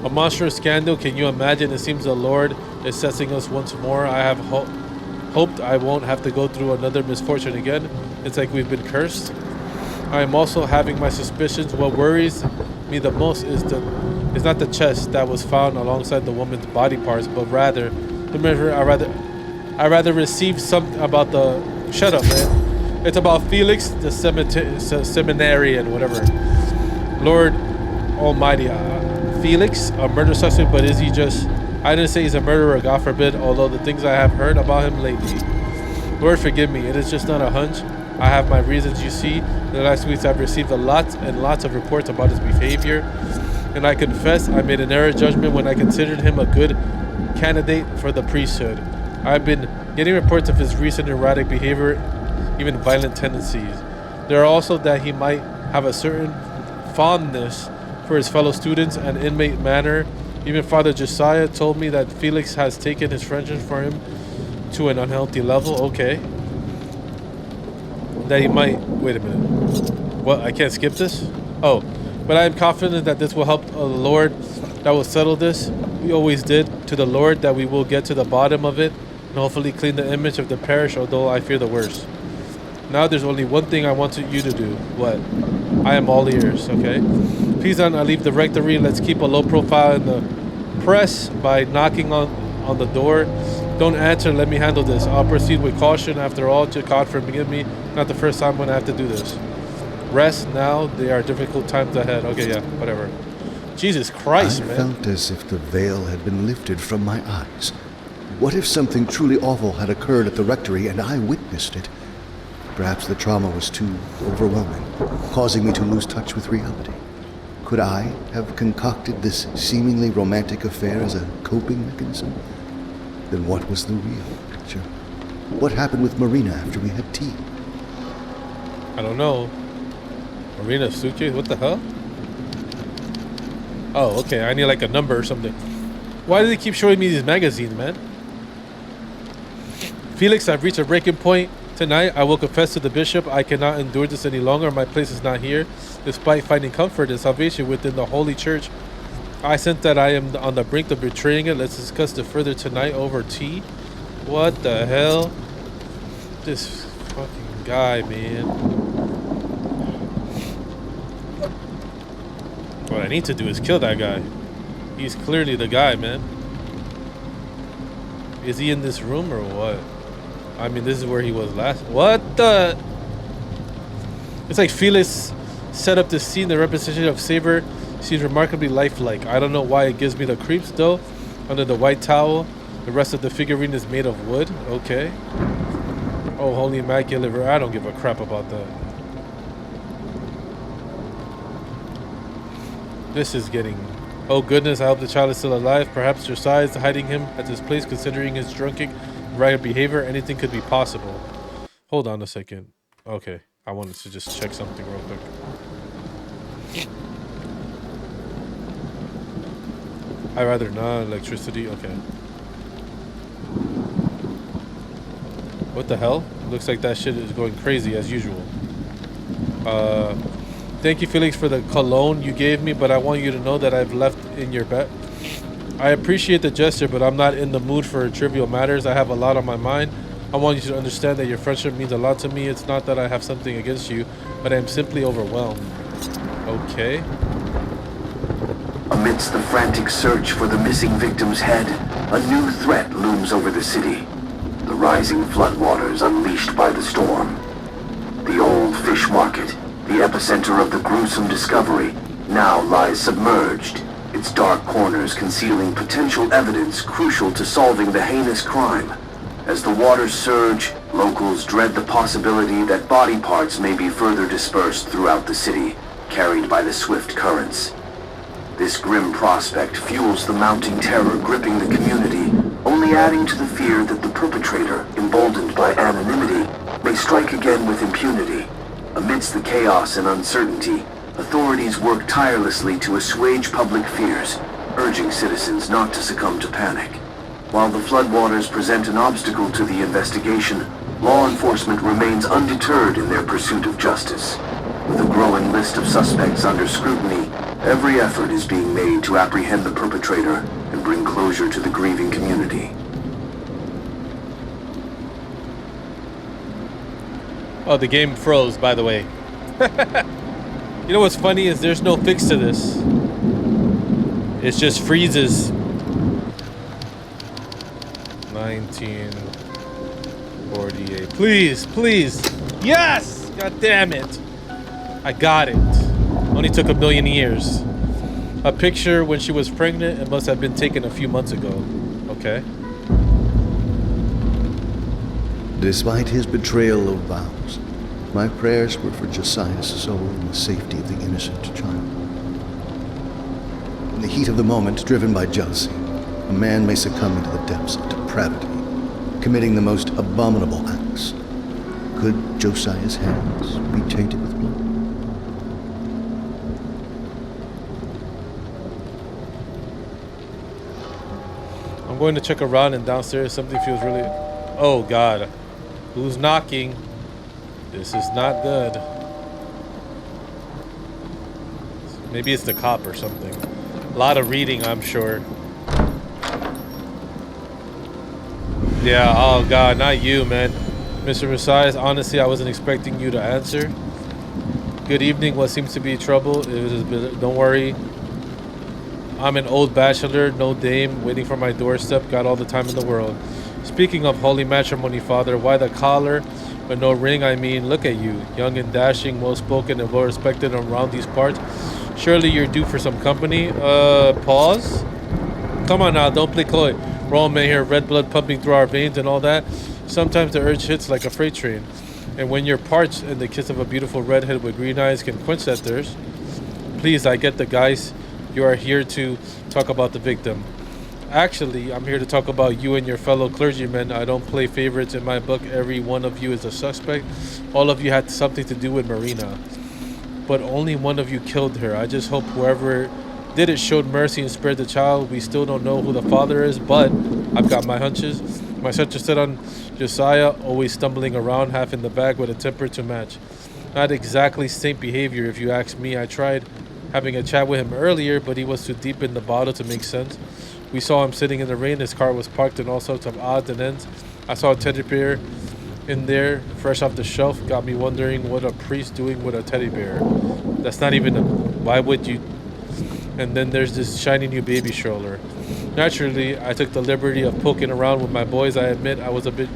Speaker 1: a monstrous scandal. Can you imagine? It seems the Lord is setting us once more. I have hoped I won't have to go through another misfortune again. It's like we've been cursed. I am also having my suspicions. What worries me the most is not the chest that was found alongside the woman's body parts, but rather I'd rather receive something about the... Shut up, man. It's about Felix, the seminarian, whatever. Lord Almighty. Felix, a murder suspect, but is he just... I didn't say he's a murderer, God forbid, although the things I have heard about him lately. Lord, forgive me. It is just not a hunch. I have my reasons, you see. In the last weeks, I've received lots and lots of reports about his behavior. And I confess I made an error judgment when I considered him a good candidate for the priesthood. I've been getting reports of his recent erratic behavior, even violent tendencies. There are also that he might have a certain fondness for his fellow students and inmate manner. Even Father Josiah told me that Felix has taken his friendship for him to an unhealthy level. Okay. That he might... Wait a minute. What? I can't skip this? Oh. But I am confident that this will help the Lord, that will settle this. We always did to the Lord, that we will get to the bottom of it and hopefully clean the image of the parish, although I fear the worst. Now there's only one thing I want you to do. What? I am all ears, okay? Please, I leave the rectory. Let's keep a low profile in the press by knocking on the door. Don't answer. Let me handle this. I'll proceed with caution. After all, God forgive me. Not the first time when I have to do this. Rest now. There are difficult times ahead. Okay, yeah, whatever. Jesus Christ, man.
Speaker 2: I felt as if the veil had been lifted from my eyes. What if something truly awful had occurred at the rectory and I witnessed it? Perhaps the trauma was too overwhelming, causing me to lose touch with reality. Could I have concocted this seemingly romantic affair as a coping mechanism? Then what was the real picture? What happened with Marina after we had tea?
Speaker 1: I don't know. Marina Suchi? What the hell? Oh, okay. I need like a number or something. Why do they keep showing me these magazines, man? Felix, I've reached a breaking point. Tonight, I will confess to the bishop I cannot endure this any longer. My place is not here. Despite finding comfort and salvation within the Holy Church, I sense that I am on the brink of betraying it. Let's discuss it further tonight over tea. What the hell? This fucking guy, man. What I need to do is kill that guy. He's clearly the guy, man. Is he in this room or what? I mean, this is where he was last. What the? It's like Felix set up this scene. The representation of Saber seems remarkably lifelike. I don't know why it gives me the creeps, though. Under the white towel, the rest of the figurine is made of wood. Okay. Oh, Holy Immaculate. I don't give a crap about that. This is getting... Oh, goodness. I hope the child is still alive. Perhaps Josiah is hiding him at this place, considering his drunken... right behavior. Anything could be possible. Hold on a second. Okay, I wanted to just check something real quick. I'd rather not. Electricity. Okay. What the hell? Looks like that shit is going crazy as usual. Thank you, Felix, for the cologne you gave me, but I want you to know that I've left in your bed. I appreciate the gesture, but I'm not in the mood for trivial matters. I have a lot on my mind. I want you to understand that your friendship means a lot to me. It's not that I have something against you, but I'm simply overwhelmed. Okay.
Speaker 5: Amidst the frantic search for the missing victim's head, a new threat looms over the city. The rising floodwaters unleashed by the storm. The old fish market, the epicenter of the gruesome discovery, now lies submerged. Its dark corners concealing potential evidence crucial to solving the heinous crime. As the waters surge, locals dread the possibility that body parts may be further dispersed throughout the city, carried by the swift currents. This grim prospect fuels the mounting terror gripping the community, only adding to the fear that the perpetrator, emboldened by anonymity, may strike again with impunity. Amidst the chaos and uncertainty, authorities work tirelessly to assuage public fears, urging citizens not to succumb to panic. While the floodwaters present an obstacle to the investigation, law enforcement remains undeterred in their pursuit of justice. With a growing list of suspects under scrutiny, every effort is being made to apprehend the perpetrator and bring closure to the grieving community.
Speaker 1: Oh, the game froze, by the way. You know what's funny is there's no fix to this. It just freezes. 19. 48. Please, please. Yes! God damn it. I got it. Only took 1,000,000 years. A picture when she was pregnant. It must have been taken a few months ago. Okay.
Speaker 2: Despite his betrayal of vows, my prayers were for Josiah's soul and the safety of the innocent child. In the heat of the moment, driven by jealousy, a man may succumb into the depths of depravity, committing the most abominable acts. Could Josiah's hands be tainted with blood?
Speaker 1: I'm going to check around, and downstairs something feels really... Oh, God. Who's knocking? This is not good. Maybe it's the cop or something. A lot of reading, I'm sure. Yeah, oh God, not you, man. Mr. Messias, honestly, I wasn't expecting you to answer. Good evening, what seems to be trouble? Don't worry. I'm an old bachelor, no dame, waiting for my doorstep, got all the time in the world. Speaking of holy matrimony, Father, why the collar but no ring? I mean, look at you, young and dashing, well-spoken and well-respected around these parts. Surely you're due for some company. Pause? Come on now, don't play coy. We're all men here, red blood pumping through our veins and all that. Sometimes the urge hits like a freight train. And when you're parched and the kiss of a beautiful redhead with green eyes can quench that thirst. Please, I get the guys. You are here to talk about the victim. Actually, I'm here to talk about you and your fellow clergymen. I don't play favorites in my book. Every one of you is a suspect. All of you had something to do with Marina. But only one of you killed her. I just hope whoever did it showed mercy and spared the child. We still don't know who the father is, but I've got my hunches. My sister said on Josiah, always stumbling around, half in the bag with a temper to match. Not exactly saint behavior, if you ask me. I tried having a chat with him earlier, but he was too deep in the bottle to make sense. We saw him sitting in the rain. His car was parked in all sorts of odds and ends. I saw a teddy bear in there, fresh off the shelf. Got me wondering what a priest doing with a teddy bear. That's not even a... Why would you... And then there's this shiny new baby stroller. Naturally, I took the liberty of poking around with my boys. I admit I was a bit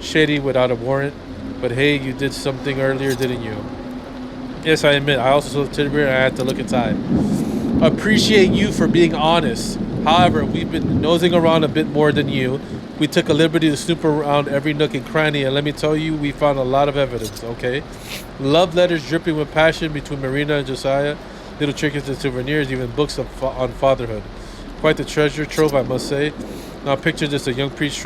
Speaker 1: shady without a warrant. But hey, you did something earlier, didn't you? Yes, I admit. I also saw the teddy bear and I had to look inside. Appreciate you for being honest. However, we've been nosing around a bit more than you. We took a liberty to snoop around every nook and cranny, and let me tell you, we found a lot of evidence, okay? Love letters dripping with passion between Marina and Josiah, little trinkets and souvenirs, even books on fatherhood. Quite the treasure trove, I must say. Now picture just a young priest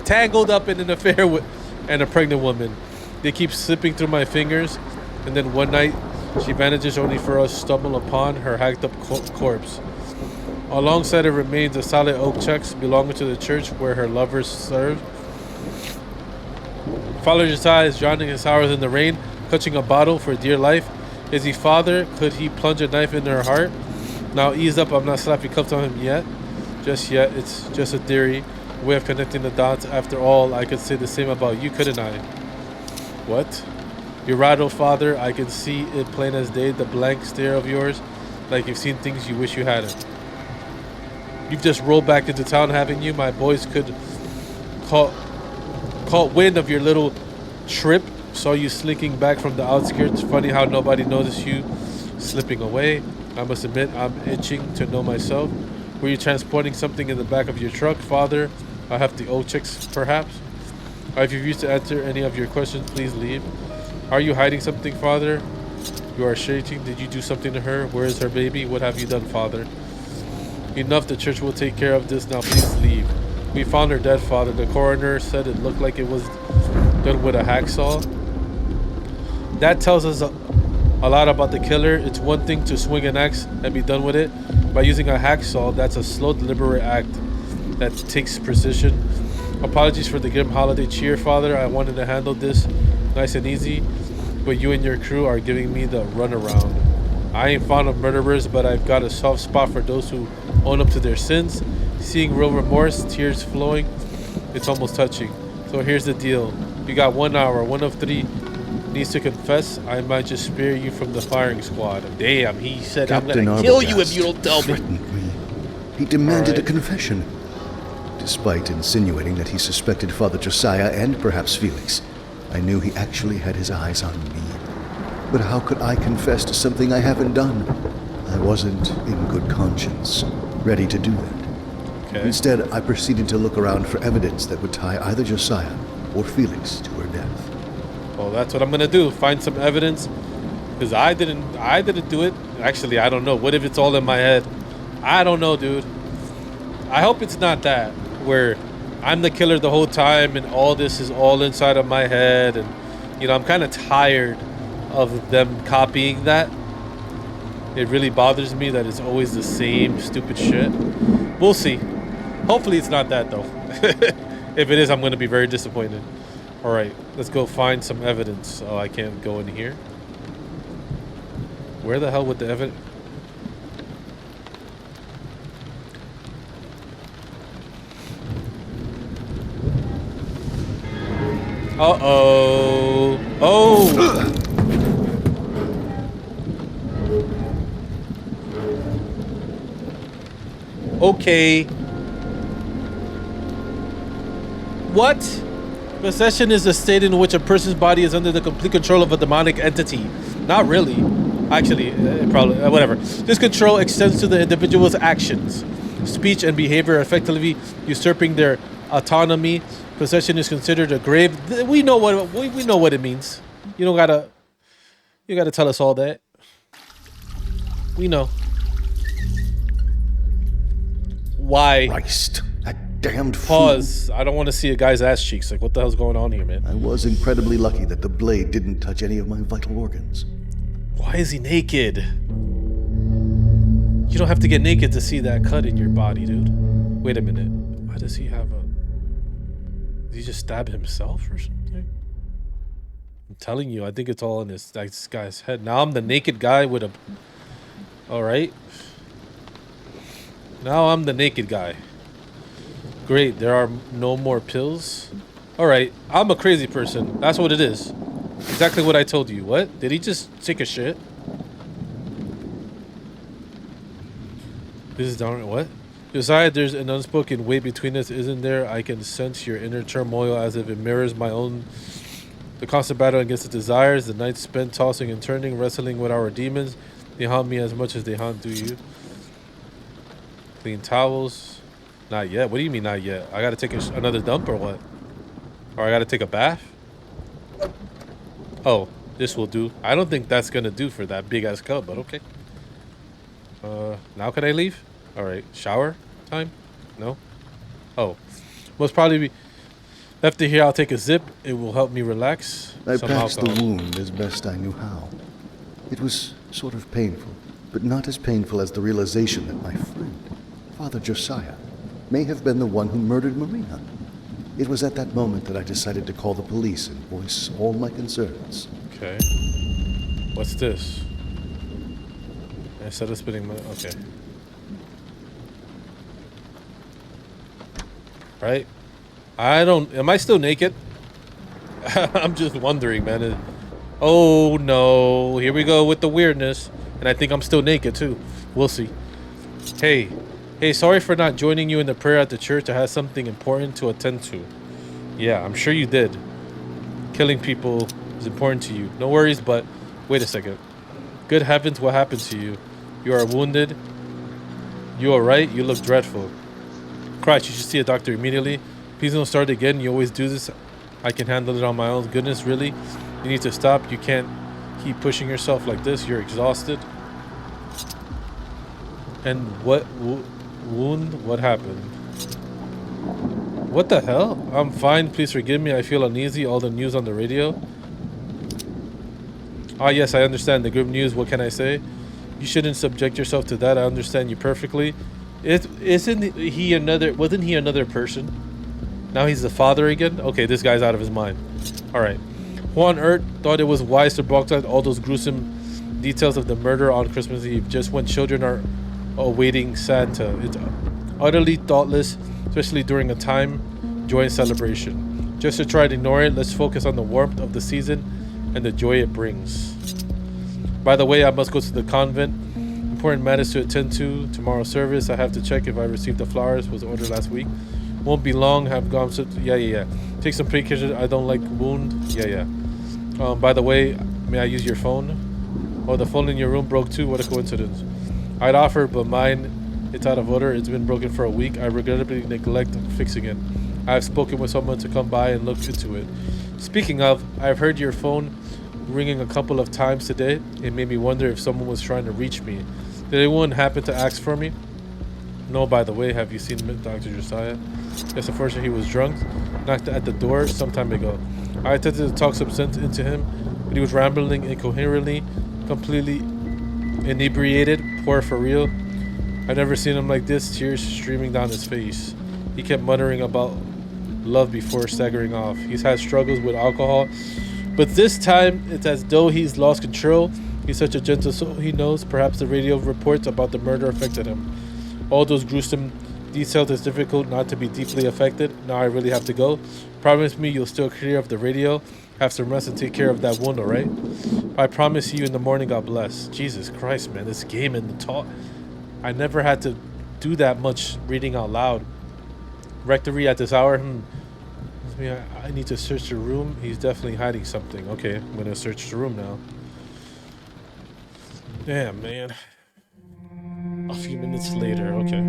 Speaker 1: tangled up in an affair with and a pregnant woman. They keep slipping through my fingers, and then one night, she vanishes only for us to stumble upon her hacked up corpse. Alongside it remains a solid oak checks belonging to the church where her lovers served. Father Josiah is drowning his hours in the rain, clutching a bottle for dear life. Is he father? Could he plunge a knife in her heart? Now ease up, I'm not slapping cuffs on him yet. Just yet, it's just a theory. A way of connecting the dots. After all, I could say the same about you, couldn't I? What? You're right, old father. I can see it plain as day, the blank stare of yours, like you've seen things you wish you hadn't. You've just rolled back into town, haven't you? My boys could caught wind of your little trip, saw you slinking back from the outskirts. Funny how nobody noticed you slipping away. I must admit, I'm itching to know myself. Were you transporting something in the back of your truck, Father? I have the old chicks, perhaps? I refuse to answer any of your questions. Please leave. Are you hiding something, Father? You are shaking. Did you do something to her? Where is her baby? What have you done, Father? Enough, the church will take care of this. Now please leave. We found her dead, Father. The coroner said it looked like it was done with a hacksaw. That tells us a lot about the killer. It's one thing to swing an axe and be done with it. By using a hacksaw, that's a slow, deliberate act that takes precision. Apologies for the grim holiday cheer, Father. I wanted to handle this nice and easy, but you and your crew are giving me the runaround. I ain't fond of murderers, but I've got a soft spot for those who own up to their sins. Seeing real remorse, tears flowing, it's almost touching. So here's the deal. You got 1 hour, one of 3 needs to confess. I might just spare you from the firing squad. Damn, he said,
Speaker 2: Captain
Speaker 1: I'm gonna kill you if you don't tell me.
Speaker 2: Threatened me. He demanded a confession. Despite insinuating that he suspected Father Josiah and perhaps Felix, I knew he actually had his eyes on me. But how could I confess to something I haven't done? I wasn't in good conscience, ready to do that.
Speaker 1: Okay.
Speaker 2: Instead, I proceeded to look around for evidence that would tie either Josiah or Felix to her death.
Speaker 1: Well, that's what I'm gonna do. Find some evidence, because I didn't do it. Actually, I don't know. What if it's all in my head? I don't know, dude. I hope it's not that, where I'm the killer the whole time and all this is all inside of my head, and I'm kind of tired of them copying that. It really bothers me that it's always the same stupid shit. We'll see. Hopefully it's not that, though. If it is, I'm going to be very disappointed. All right, let's go find some evidence. Oh, I can't go in here. Where the hell would the evidence... Uh-oh. Oh! Okay. What? Possession is a state in which a person's body is under the complete control of a demonic entity. Not really. Actually, probably, whatever. This control extends to the individual's actions, speech, and behavior, effectively usurping their autonomy. Possession is considered a grave... We know what we know what it means. You gotta tell us all that. We know. Why?
Speaker 2: Christ, that damned
Speaker 1: Pause.
Speaker 2: fool.
Speaker 1: I don't want to see a guy's ass cheeks. Like, what the hell's going on here, man?
Speaker 2: I was incredibly lucky that the blade didn't touch any of my vital organs.
Speaker 1: Why is he naked? You don't have to get naked to see that cut in your body, dude. Wait a minute. Why does he have a... Did he just stab himself or something? I'm telling you, I think it's all in this guy's head. Now I'm the naked guy with a... Alright. Now I'm the naked guy. Great, there are no more pills. Alright, I'm a crazy person. That's what it is. Exactly what I told you. What? Did he just take a shit? This is down. What? Josiah, there's an unspoken weight between us, isn't there? I can sense your inner turmoil as if it mirrors my own. The constant battle against the desires, the nights spent tossing and turning, wrestling with our demons. They haunt me as much as they haunt you. Clean towels. Not yet. What do you mean not yet? I gotta take another dump or what? Or I gotta take a bath? Oh, this will do. I don't think that's gonna do for that big ass cup, but okay. Now can I leave? Alright, shower time? No? Oh. Most probably be after here I'll take a zip. It will help me relax.
Speaker 2: I
Speaker 1: Some
Speaker 2: patched
Speaker 1: alcohol.
Speaker 2: the wound as best I knew how. It was sort of painful, but not as painful as the realization that my friend, Father Josiah, may have been the one who murdered Marina. It was at that moment that I decided to call the police and voice all my concerns.
Speaker 1: Okay. What's this? Instead of spinning my... Okay. Right? I don't... Am I still naked? I'm just wondering, man. Oh, no. Here we go with the weirdness. And I think I'm still naked, too. We'll see. Hey. Hey, sorry for not joining you in the prayer at the church. I had something important to attend to. Yeah, I'm sure you did. Killing people is important to you. No worries, but... Wait a second. Good heavens, what happened to you? You are wounded. You alright? You look dreadful. Christ, you should see a doctor immediately. Please don't start again. You always do this. I can handle it on my own. Goodness, really? You need to stop. You can't keep pushing yourself like this. You're exhausted. And what wound? What happened? What the hell? I'm fine. Please forgive me. I feel uneasy. All the news on the radio. Ah, yes, I understand. The grim news. What can I say? You shouldn't subject yourself to that. I understand you perfectly. Wasn't he another person? Now he's the father again? Okay, this guy's out of his mind. Alright. Juan Ert thought it was wise to broadcast all those gruesome details of the murder on Christmas Eve, just when children are awaiting Santa. It's utterly thoughtless, especially during a time, joy and celebration. Just to try to ignore it, let's focus on the warmth of the season and the joy it brings. By the way, I must go to the convent. Important matters to attend to. Tomorrow's service, I have to check if I received the flowers was ordered last week. Won't be long. Have gone. Yeah. Take some painkillers. I don't like wound. Yeah. By the way, may I use your phone? Oh, the phone in your room broke too. What a coincidence. I'd offer, but mine, it's out of order. It's been broken for a week. I regrettably neglect fixing it. I've spoken with someone to come by and look into it. Speaking of, I've heard your phone ringing a couple of times today. It made me wonder if someone was trying to reach me. Did anyone happen to ask for me? No, by the way, have you seen Dr. Josiah? Yes, unfortunately, he was drunk. Knocked at the door some time ago. I attempted to talk some sense into him, but he was rambling incoherently, completely inebriated. Poor for real. I've never seen him like this, tears streaming down his face. He kept muttering about love before staggering off. He's had struggles with alcohol, but this time it's as though he's lost control. He's such a gentle soul, he knows. Perhaps the radio reports about the murder affected him. All those gruesome details, it's difficult not to be deeply affected. Now I really have to go. Promise me you'll still clear of the radio, have some rest and take care of that wound, alright? I promise you in the morning, God bless. Jesus Christ, man, this game and the talk. I never had to do that much reading out loud. Rectory at this hour. I need to search the room. He's definitely hiding something. Okay, I'm gonna search the room now. Damn, man. A few minutes later, okay.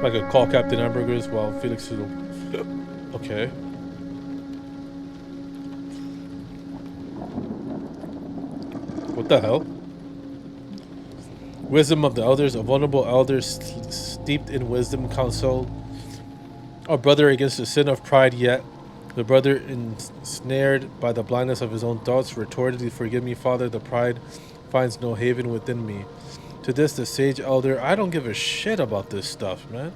Speaker 1: I could call Captain Hamburgers while Felix is... Okay. What the hell? Wisdom of the elders, a vulnerable elder steeped in wisdom, counsel a brother against the sin of pride, yet the brother ensnared by the blindness of his own thoughts retorted, "Forgive me, Father, the pride finds no haven within me." To this, the sage elder, I don't give a shit about this stuff, man.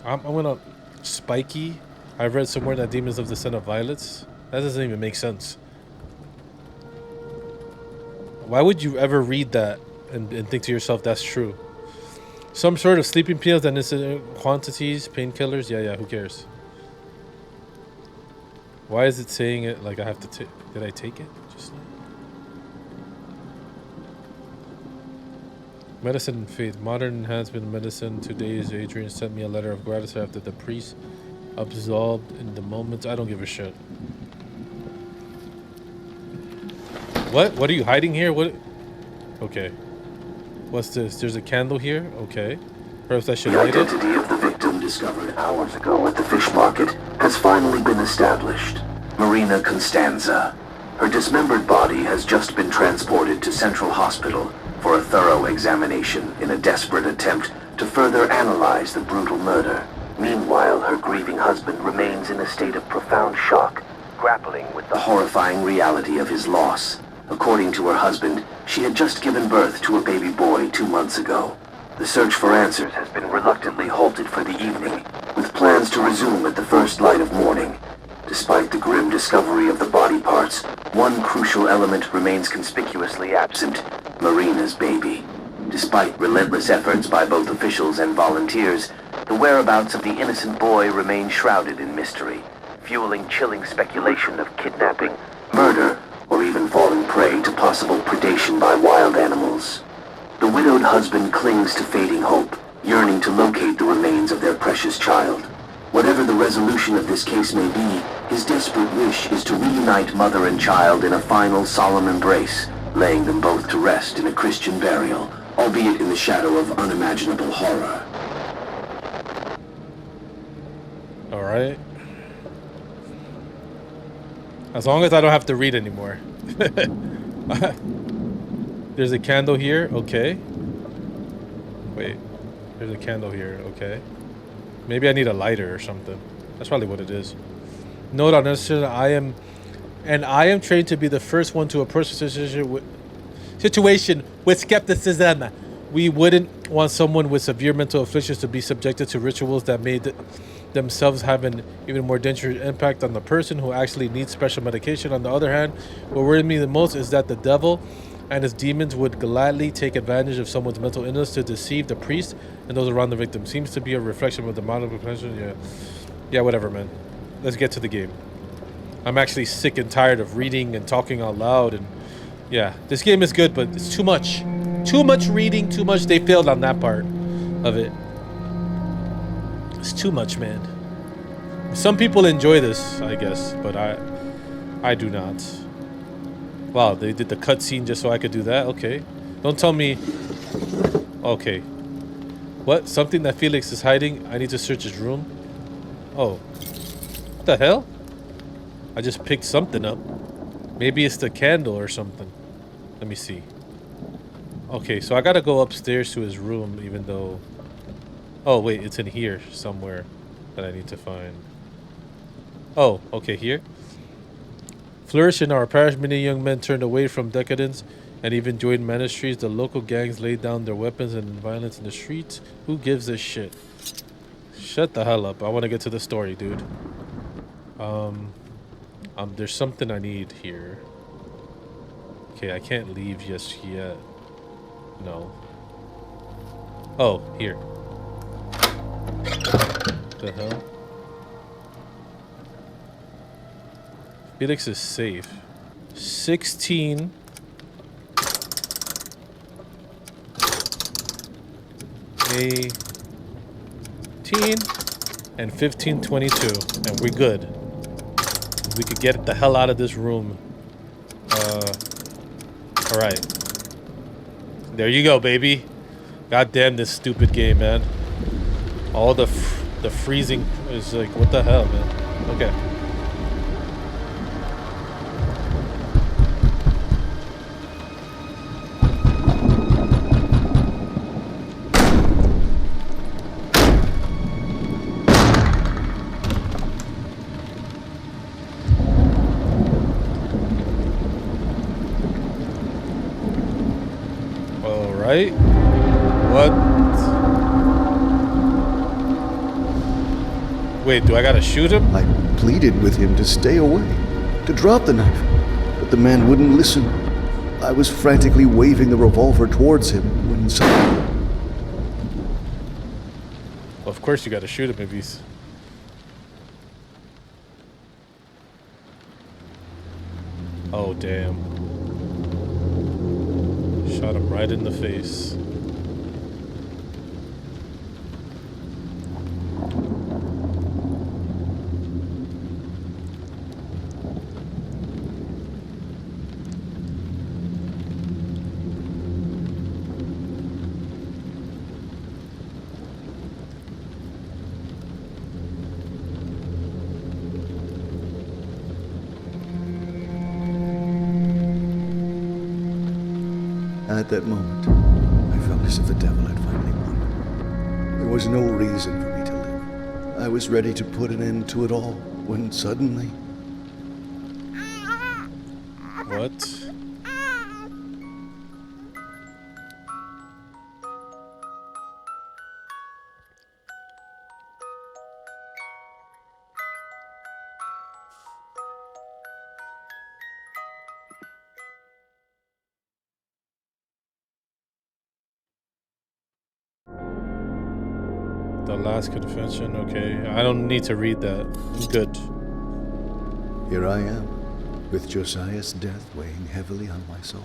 Speaker 1: I'm gonna... Spiky. I've read somewhere that demons of the scent of violets. That doesn't even make sense. Why would you ever read that and think to yourself that's true? Some sort of sleeping pills and incident quantities, painkillers. Yeah, who cares? Why is it saying it like I have to take? Did I take it? Just medicine and faith. Modern enhancement medicine. Today's Adrian sent me a letter of gratitude after the priest absolved in the moment. I don't give a shit. What are you hiding here? What? Okay. What's this? There's a candle here. Okay. Perhaps I should light it.
Speaker 5: The identity of the victim discovered hours ago at the fish market has finally been established. Marina Constanza. Her dismembered body has just been transported to Central Hospital for a thorough examination in a desperate attempt to further analyze the brutal murder. Meanwhile, her grieving husband remains in a state of profound shock, grappling with the horrifying reality of his loss. According to her husband, she had just given birth to a baby boy 2 months ago. The search for answers has been reluctantly halted for the evening, with plans to resume at the first light of morning. Despite the grim discovery of the body parts, one crucial element remains conspicuously absent: Marina's baby. Despite relentless efforts by both officials and volunteers, the whereabouts of the innocent boy remain shrouded in mystery, fueling chilling speculation of kidnapping, murder, or even falling prey to possible predation by wild animals. The widowed husband clings to fading hope, yearning to locate the remains of their precious child. Whatever the resolution of this case may be, his desperate wish is to reunite mother and child in a final solemn embrace, laying them both to rest in a Christian burial, albeit in the shadow of unimaginable horror.
Speaker 1: All right. As long as I don't have to read anymore. There's a candle here. Okay. Wait. There's a candle here. Okay. Maybe I need a lighter or something. That's probably what it is. Note on this, I am trained to be the first one to approach the situation with skepticism. We wouldn't want someone with severe mental afflictions to be subjected to rituals that made themselves have an even more dangerous impact on the person who actually needs special medication. On the other hand, what worries me the most is that the devil and his demons would gladly take advantage of someone's mental illness to deceive the priest and those around the victim. Seems to be a reflection of the amount of potential. Yeah, whatever, man. Let's get to the game. I'm actually sick and tired of reading and talking out loud and Yeah, this game is good, but it's too much. Too much reading, too much. They failed on that part of it. It's too much, man. Some people enjoy this, I guess, but I do not. Wow, they did the cutscene just so I could do that? Okay. Don't tell me... Okay. What? Something that Felix is hiding? I need to search his room? Oh. What the hell? I just picked something up. Maybe it's the candle or something. Let me see. Okay, so I gotta go upstairs to his room, even though... Oh, wait, it's in here somewhere that I need to find. Oh, okay, here. Flourish in our parish, many young men turned away from decadence and even joined ministries. The local gangs laid down their weapons and violence in the streets. Who gives a shit? Shut the hell up. I want to get to the story, dude. There's something I need here. Okay, I can't leave just yet. No. Oh, here. The hell? Felix is safe. 16. A 18 and 1522, and we're good. We could get the hell out of this room. All right. There you go, baby. God damn this stupid game, man. All the freezing is like, what the hell, man? Okay. Right? What? Wait, do I gotta shoot him?
Speaker 2: I pleaded with him to stay away, to drop the knife, but the man wouldn't listen. I was frantically waving the revolver towards him when suddenly...
Speaker 1: Well, of course you gotta shoot him if he's... Oh, damn. Shot him right in the face.
Speaker 2: At that moment, I felt as if the devil had finally won. There was no reason for me to live. I was ready to put an end to it all when suddenly...
Speaker 1: What? The last confession, okay. I don't need to read that. I'm good.
Speaker 2: Here I am, with Josiah's death weighing heavily on my soul.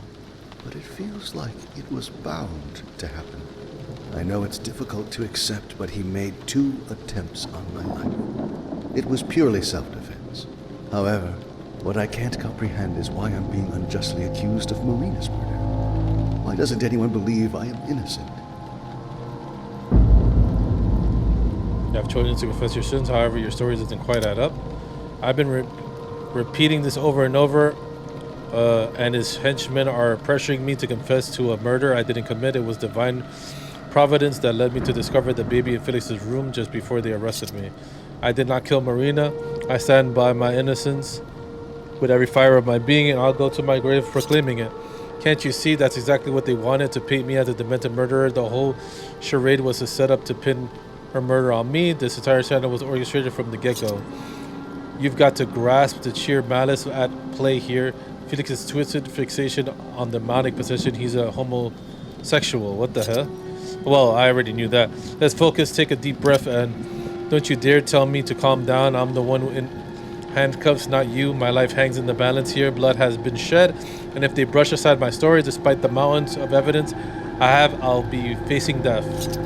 Speaker 2: But it feels like it was bound to happen. I know it's difficult to accept, but he made 2 attempts on my life. It was purely self-defense. However, what I can't comprehend is why I'm being unjustly accused of Marina's murder. Why doesn't anyone believe I am innocent?
Speaker 1: You have chosen to confess your sins, however, your story doesn't quite add up. I've been repeating this over and over, and his henchmen are pressuring me to confess to a murder I didn't commit. It was divine providence that led me to discover the baby in Felix's room just before they arrested me. I did not kill Marina. I stand by my innocence with every fiber of my being, and I'll go to my grave proclaiming it. Can't you see that's exactly what they wanted, to paint me as a demented murderer? The whole charade was to set up to pin her murder on me. This entire scandal was orchestrated from the get-go. You've got to grasp the sheer malice at play here. Felix's twisted fixation on the demonic possession. He's a homosexual. What the hell? Well, I already knew that. Let's focus, take a deep breath, and don't you dare tell me to calm down. I'm the one handcuffs, not you. My life hangs in the balance here. Blood has been shed, and if they brush aside my story, despite the mountains of evidence I have, I'll be facing death.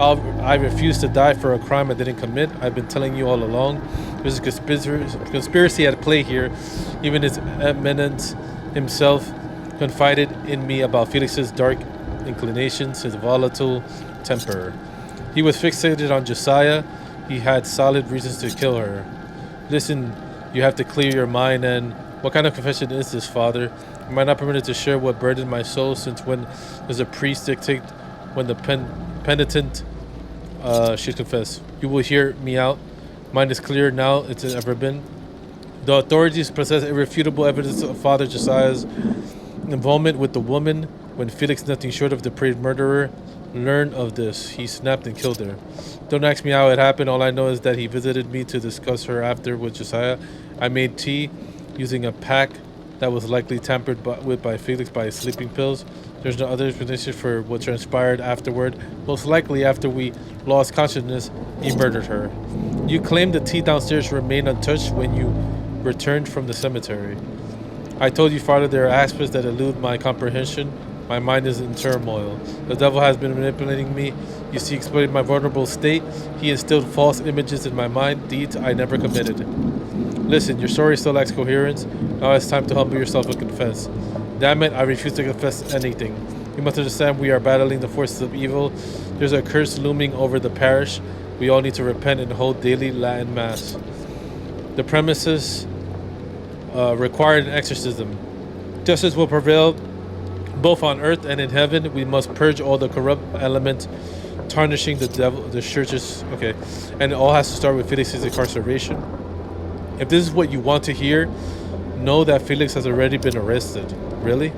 Speaker 1: I refuse to die for a crime I didn't commit. I've been telling you all along. There's a conspiracy at play here. Even His Eminence himself confided in me about Felix's dark inclinations, his volatile temper. He was fixated on Josiah. He had solid reasons to kill her. Listen, you have to clear your mind. And what kind of confession is this, Father? Am I not permitted to share what burdened my soul, since when does a priest dictate when the penitent should confess? You will hear me out. Mine is clearer now it's ever been. The authorities possess irrefutable evidence of Father Josiah's involvement with the woman. When Felix, nothing short of depraved murderer, learned of this, he snapped and killed her. Don't ask me how it happened. All I know is that he visited me to discuss her after with Josiah. I made tea using a pack that was likely tampered with by Felix by his sleeping pills. There's no other explanation for what transpired afterward. Most likely after we lost consciousness, he murdered her. You claimed the tea downstairs remained untouched when you returned from the cemetery. I told you, Father, there are aspects that elude my comprehension. My mind is in turmoil. The devil has been manipulating me. You see, exploiting my vulnerable state. He instilled false images in my mind, deeds I never committed. Listen, your story still lacks coherence. Now it's time to humble yourself and confess. Damn it, I refuse to confess anything. You must understand we are battling the forces of evil. There's a curse looming over the parish. We all need to repent and hold daily Latin Mass. The premises required an exorcism. Justice will prevail both on earth and in heaven. We must purge all the corrupt elements tarnishing the churches. Okay, and it all has to start with Felix's incarceration. If this is what you want to hear, know that Felix has already been arrested. Really?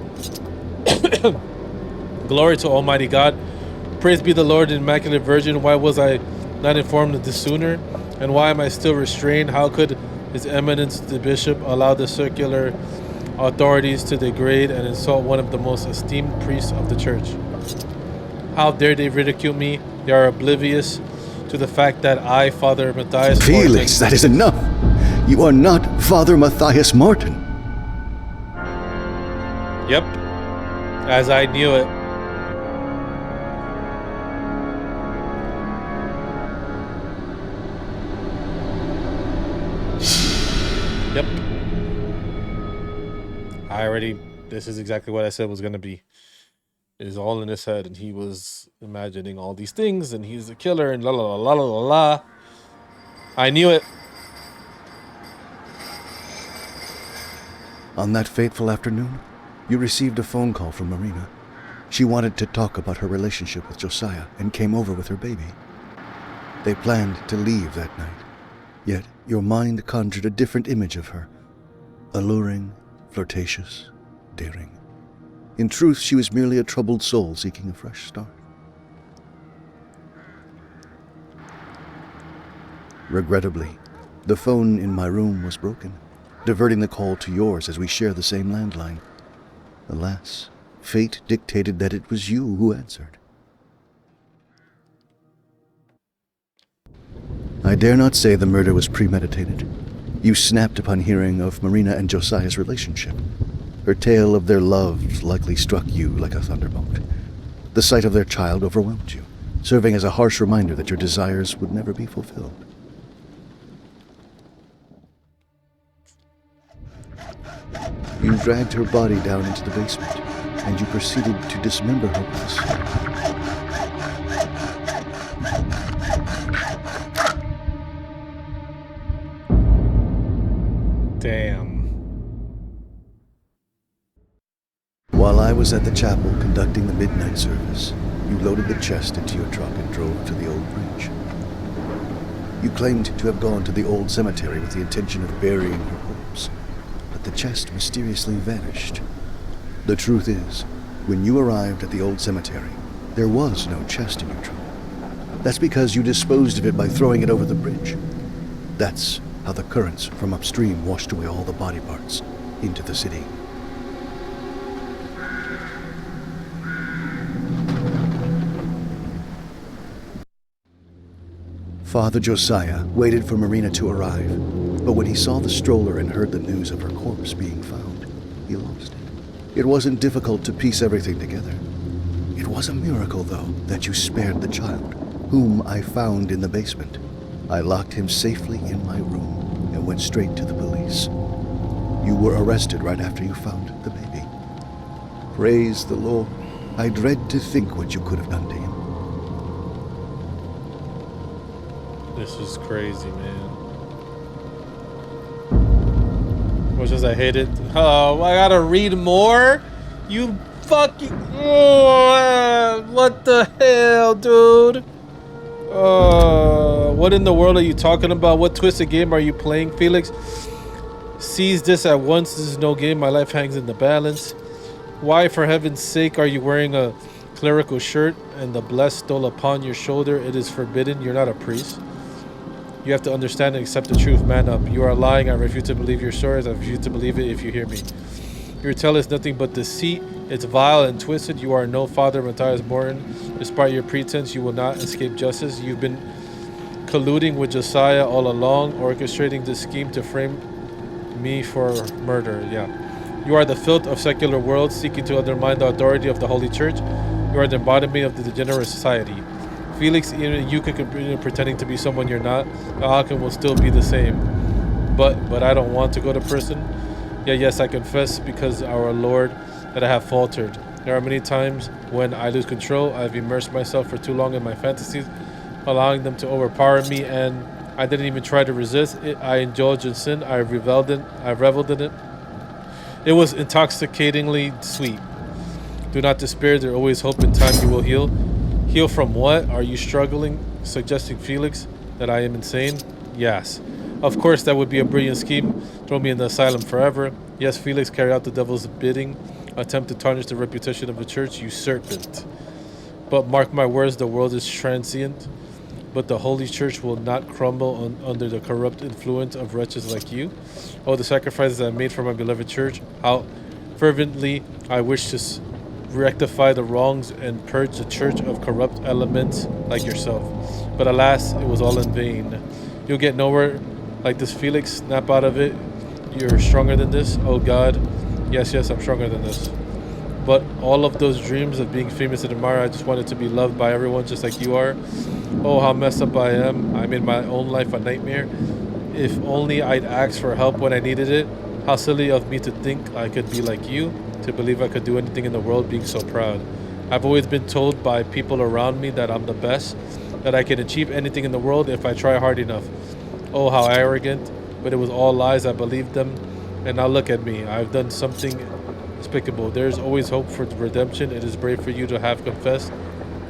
Speaker 1: Glory to Almighty God. Praise be the Lord, Immaculate Virgin. Why was I not informed of this sooner? And why am I still restrained? How could His Eminence the Bishop allow the secular authorities to degrade and insult one of the most esteemed priests of the Church? How dare they ridicule me? They are oblivious to the fact that I, Father Matthias
Speaker 2: Felix, that is enough. You are not Father Matthias Martin.
Speaker 1: Yep. As I knew it. Yep. This is exactly what I said was going to be. It is all in his head, and he was imagining all these things, and he's the killer, and la la la la la la. I knew it.
Speaker 2: On that fateful afternoon, you received a phone call from Marina. She wanted to talk about her relationship with Josiah and came over with her baby. They planned to leave that night, yet your mind conjured a different image of her. Alluring, flirtatious, daring. In truth, she was merely a troubled soul seeking a fresh start. Regrettably, the phone in my room was broken, diverting the call to yours as we share the same landline. Alas, fate dictated that it was you who answered. I dare not say the murder was premeditated. You snapped upon hearing of Marina and Josiah's relationship. Her tale of their love likely struck you like a thunderbolt. The sight of their child overwhelmed you, serving as a harsh reminder that your desires would never be fulfilled. You dragged her body down into the basement, and you proceeded to dismember her with a sword.
Speaker 1: Damn.
Speaker 2: While I was at the chapel conducting the midnight service, you loaded the chest into your truck and drove to the old bridge. You claimed to have gone to the old cemetery with the intention of burying her corpse, but the chest mysteriously vanished. The truth is, when you arrived at the old cemetery, there was no chest in your truck. That's because you disposed of it by throwing it over the bridge. That's how the currents from upstream washed away all the body parts into the city. Father Josiah waited for Marina to arrive. But when he saw the stroller and heard the news of her corpse being found, he lost it. It wasn't difficult to piece everything together. It was a miracle, though, that you spared the child, whom I found in the basement. I locked him safely in my room and went straight to the police. You were arrested right after you found the baby. Praise the Lord. I dread to think what you could have done to him.
Speaker 1: This is crazy, man. Much as I hate it. Oh, I gotta read more? You fucking... Oh, what the hell, dude? What in the world are you talking about? What twisted game are you playing, Felix? Seize this at once. This is no game. My life hangs in the balance. Why, for heaven's sake, are you wearing a clerical shirt and the blessed stole upon your shoulder? It is forbidden. You're not a priest. You have to understand and accept the truth. Man up. You are lying. I refuse to believe your stories. I refuse to believe it if you hear me. Your tale is nothing but deceit. It's vile and twisted. You are no Father Matthias Morton. Despite your pretense, you will not escape justice. You've been colluding with Josiah all along, orchestrating this scheme to frame me for murder. Yeah. You are the filth of secular world, seeking to undermine the authority of the Holy Church. You are the embodiment of the degenerate society. Felix, even you could continue pretending to be someone you're not. The outcome will still be the same. But I don't want to go to prison. Yeah, yes, I confess because our Lord that I have faltered. There are many times when I lose control. I've immersed myself for too long in my fantasies, allowing them to overpower me, and I didn't even try to resist it. I indulged in sin. I reveled in it. It was intoxicatingly sweet. Do not despair. There's always hope. In time you will heal. Heal from what? Are you struggling? Suggesting, Felix, that I am insane? Yes. Of course, that would be a brilliant scheme. Throw me in the asylum forever. Yes, Felix, carry out the devil's bidding. Attempt to tarnish the reputation of the church, you serpent. But mark my words, the world is transient. But the Holy Church will not crumble under the corrupt influence of wretches like you. Oh, the sacrifices I made for my beloved church. How fervently I wish to rectify the wrongs and purge the church of corrupt elements like yourself. But alas, it was all in vain. You'll get nowhere like this, Felix. Snap out of it. You're stronger than this. Oh God. Yes, I'm stronger than this. But all of those dreams of being famous and admired, I just wanted to be loved by everyone just like you are. Oh, how messed up I am. I made my own life a nightmare. If only I'd asked for help when I needed it. How silly of me to think I could be like you, to believe I could do anything in the world, being so proud. I've always been told by people around me that I'm the best, that I can achieve anything in the world if I try hard enough. Oh, how arrogant. But it was all lies. I believed them. And now look at me. I've done something despicable. There's always hope for redemption. It is brave for you to have confessed.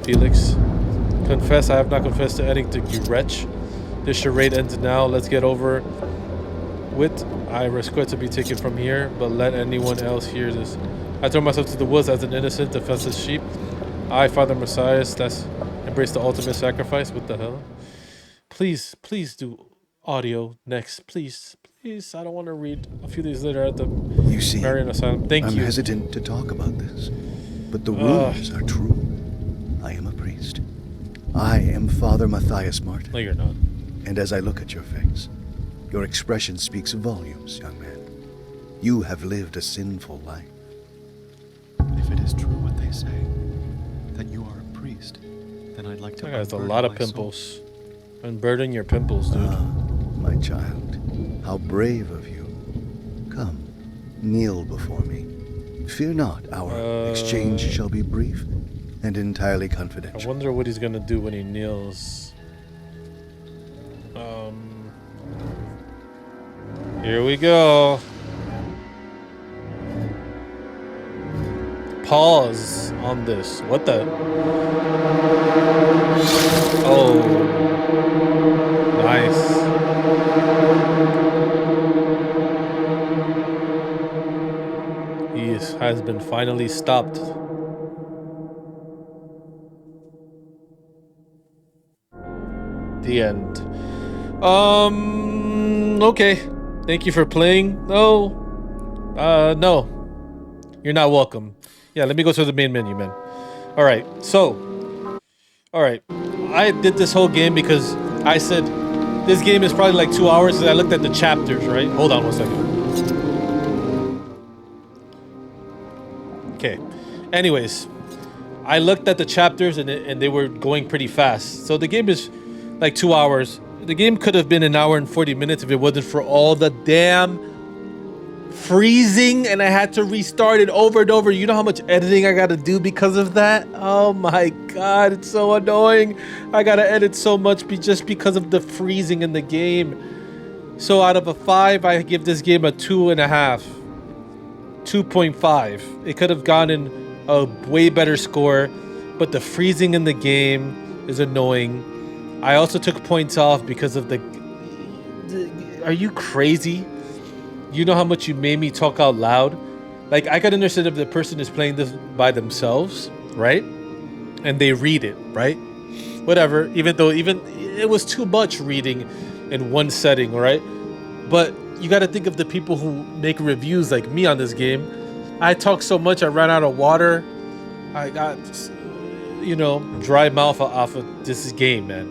Speaker 1: Felix. Confess. I have not confessed to anything, you wretch. This charade ends now. Let's get over with. I request to be taken from here, but let anyone else hear this. I throw myself to the woods as an innocent, defenseless sheep. I, Father Messiah, that's embrace the ultimate sacrifice. What the hell? Please do audio next. Please. I don't want to read a few days later at the Marian Asylum. Thank you.
Speaker 2: I'm hesitant to talk about this, but the rumors are true. I am a priest. I am Father Matthias Martin.
Speaker 1: No, you're not.
Speaker 2: And as I look at your face, your expression speaks volumes, young man. You have lived a sinful life.
Speaker 6: If it is true what they say, that you are a priest, then I'd like to.
Speaker 1: That guy has a lot of pimples. Unburden your pimples, dude.
Speaker 2: Ah, my child. How brave of you. Come, kneel before me. Fear not, our exchange shall be brief and entirely confidential.
Speaker 1: I wonder what he's gonna do when he kneels. Here we go. Pause on this. What the? Oh. Nice. He has been finally stopped. The end. Okay. Thank you for playing. No. No. You're not welcome. Yeah, let me go to the main menu, man. Alright, so. Alright. I did this whole game because I said, This game is probably like 2 hours because I looked at the chapters, right? Hold on 1 second. Okay. Anyways, I looked at the chapters and they were going pretty fast. So the game is like 2 hours. The game could have been an hour and 40 minutes if it wasn't for all the damn freezing and I had to restart it over and over. You know how much editing I gotta do because of that? Oh my god, it's so annoying. I gotta edit so much just because of the freezing in the game. So out of a 5, I give this game a 2.5. 2.5. It could have gotten a way better score, but the freezing in the game is annoying. I also took points off because of the are you crazy? You know how much you made me talk out loud? Like, I can understand if the person is playing this by themselves, right? And they read it, right? Whatever, even it was too much reading in one setting, right? But you got to think of the people who make reviews like me on this game. I talk so much, I ran out of water. I got, dry mouth off of this game, man.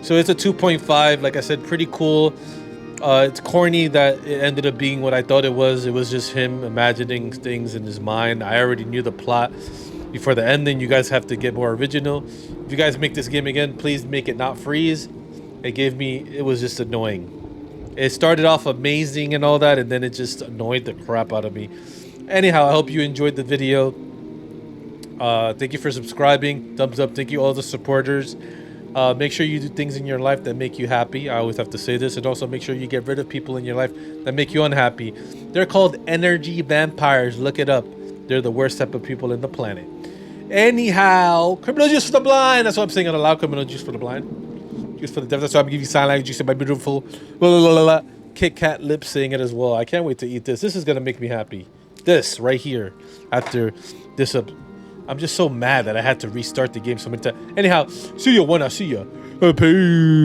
Speaker 1: So it's a 2.5. Like I said, pretty cool. It's corny that it ended up being what I thought it was. It was just him imagining things in his mind. I already knew the plot before the ending. You guys have to get more original. If you guys make this game again, please make it not freeze. It was just annoying. It started off amazing and all that, and then it just annoyed the crap out of me. Anyhow, I hope you enjoyed the video. Thank you for subscribing. Thumbs up. Thank you all the supporters. Make sure you do things in your life that make you happy. I always have to say this. And also make sure you get rid of people in your life that make you unhappy. They're called energy vampires. Look it up. They're the worst type of people in the planet. Anyhow, criminal juice for the blind. That's what I'm saying on aloud. Criminal juice for the blind. Juice for the deaf. That's why I'm giving you sign language. Juice in my beautiful Kit Kat lip saying it as well. I can't wait to eat this. This is going to make me happy. This right here. After this I'm just so mad that I had to restart the game so many times. Anyhow, see ya when I see ya. Peace.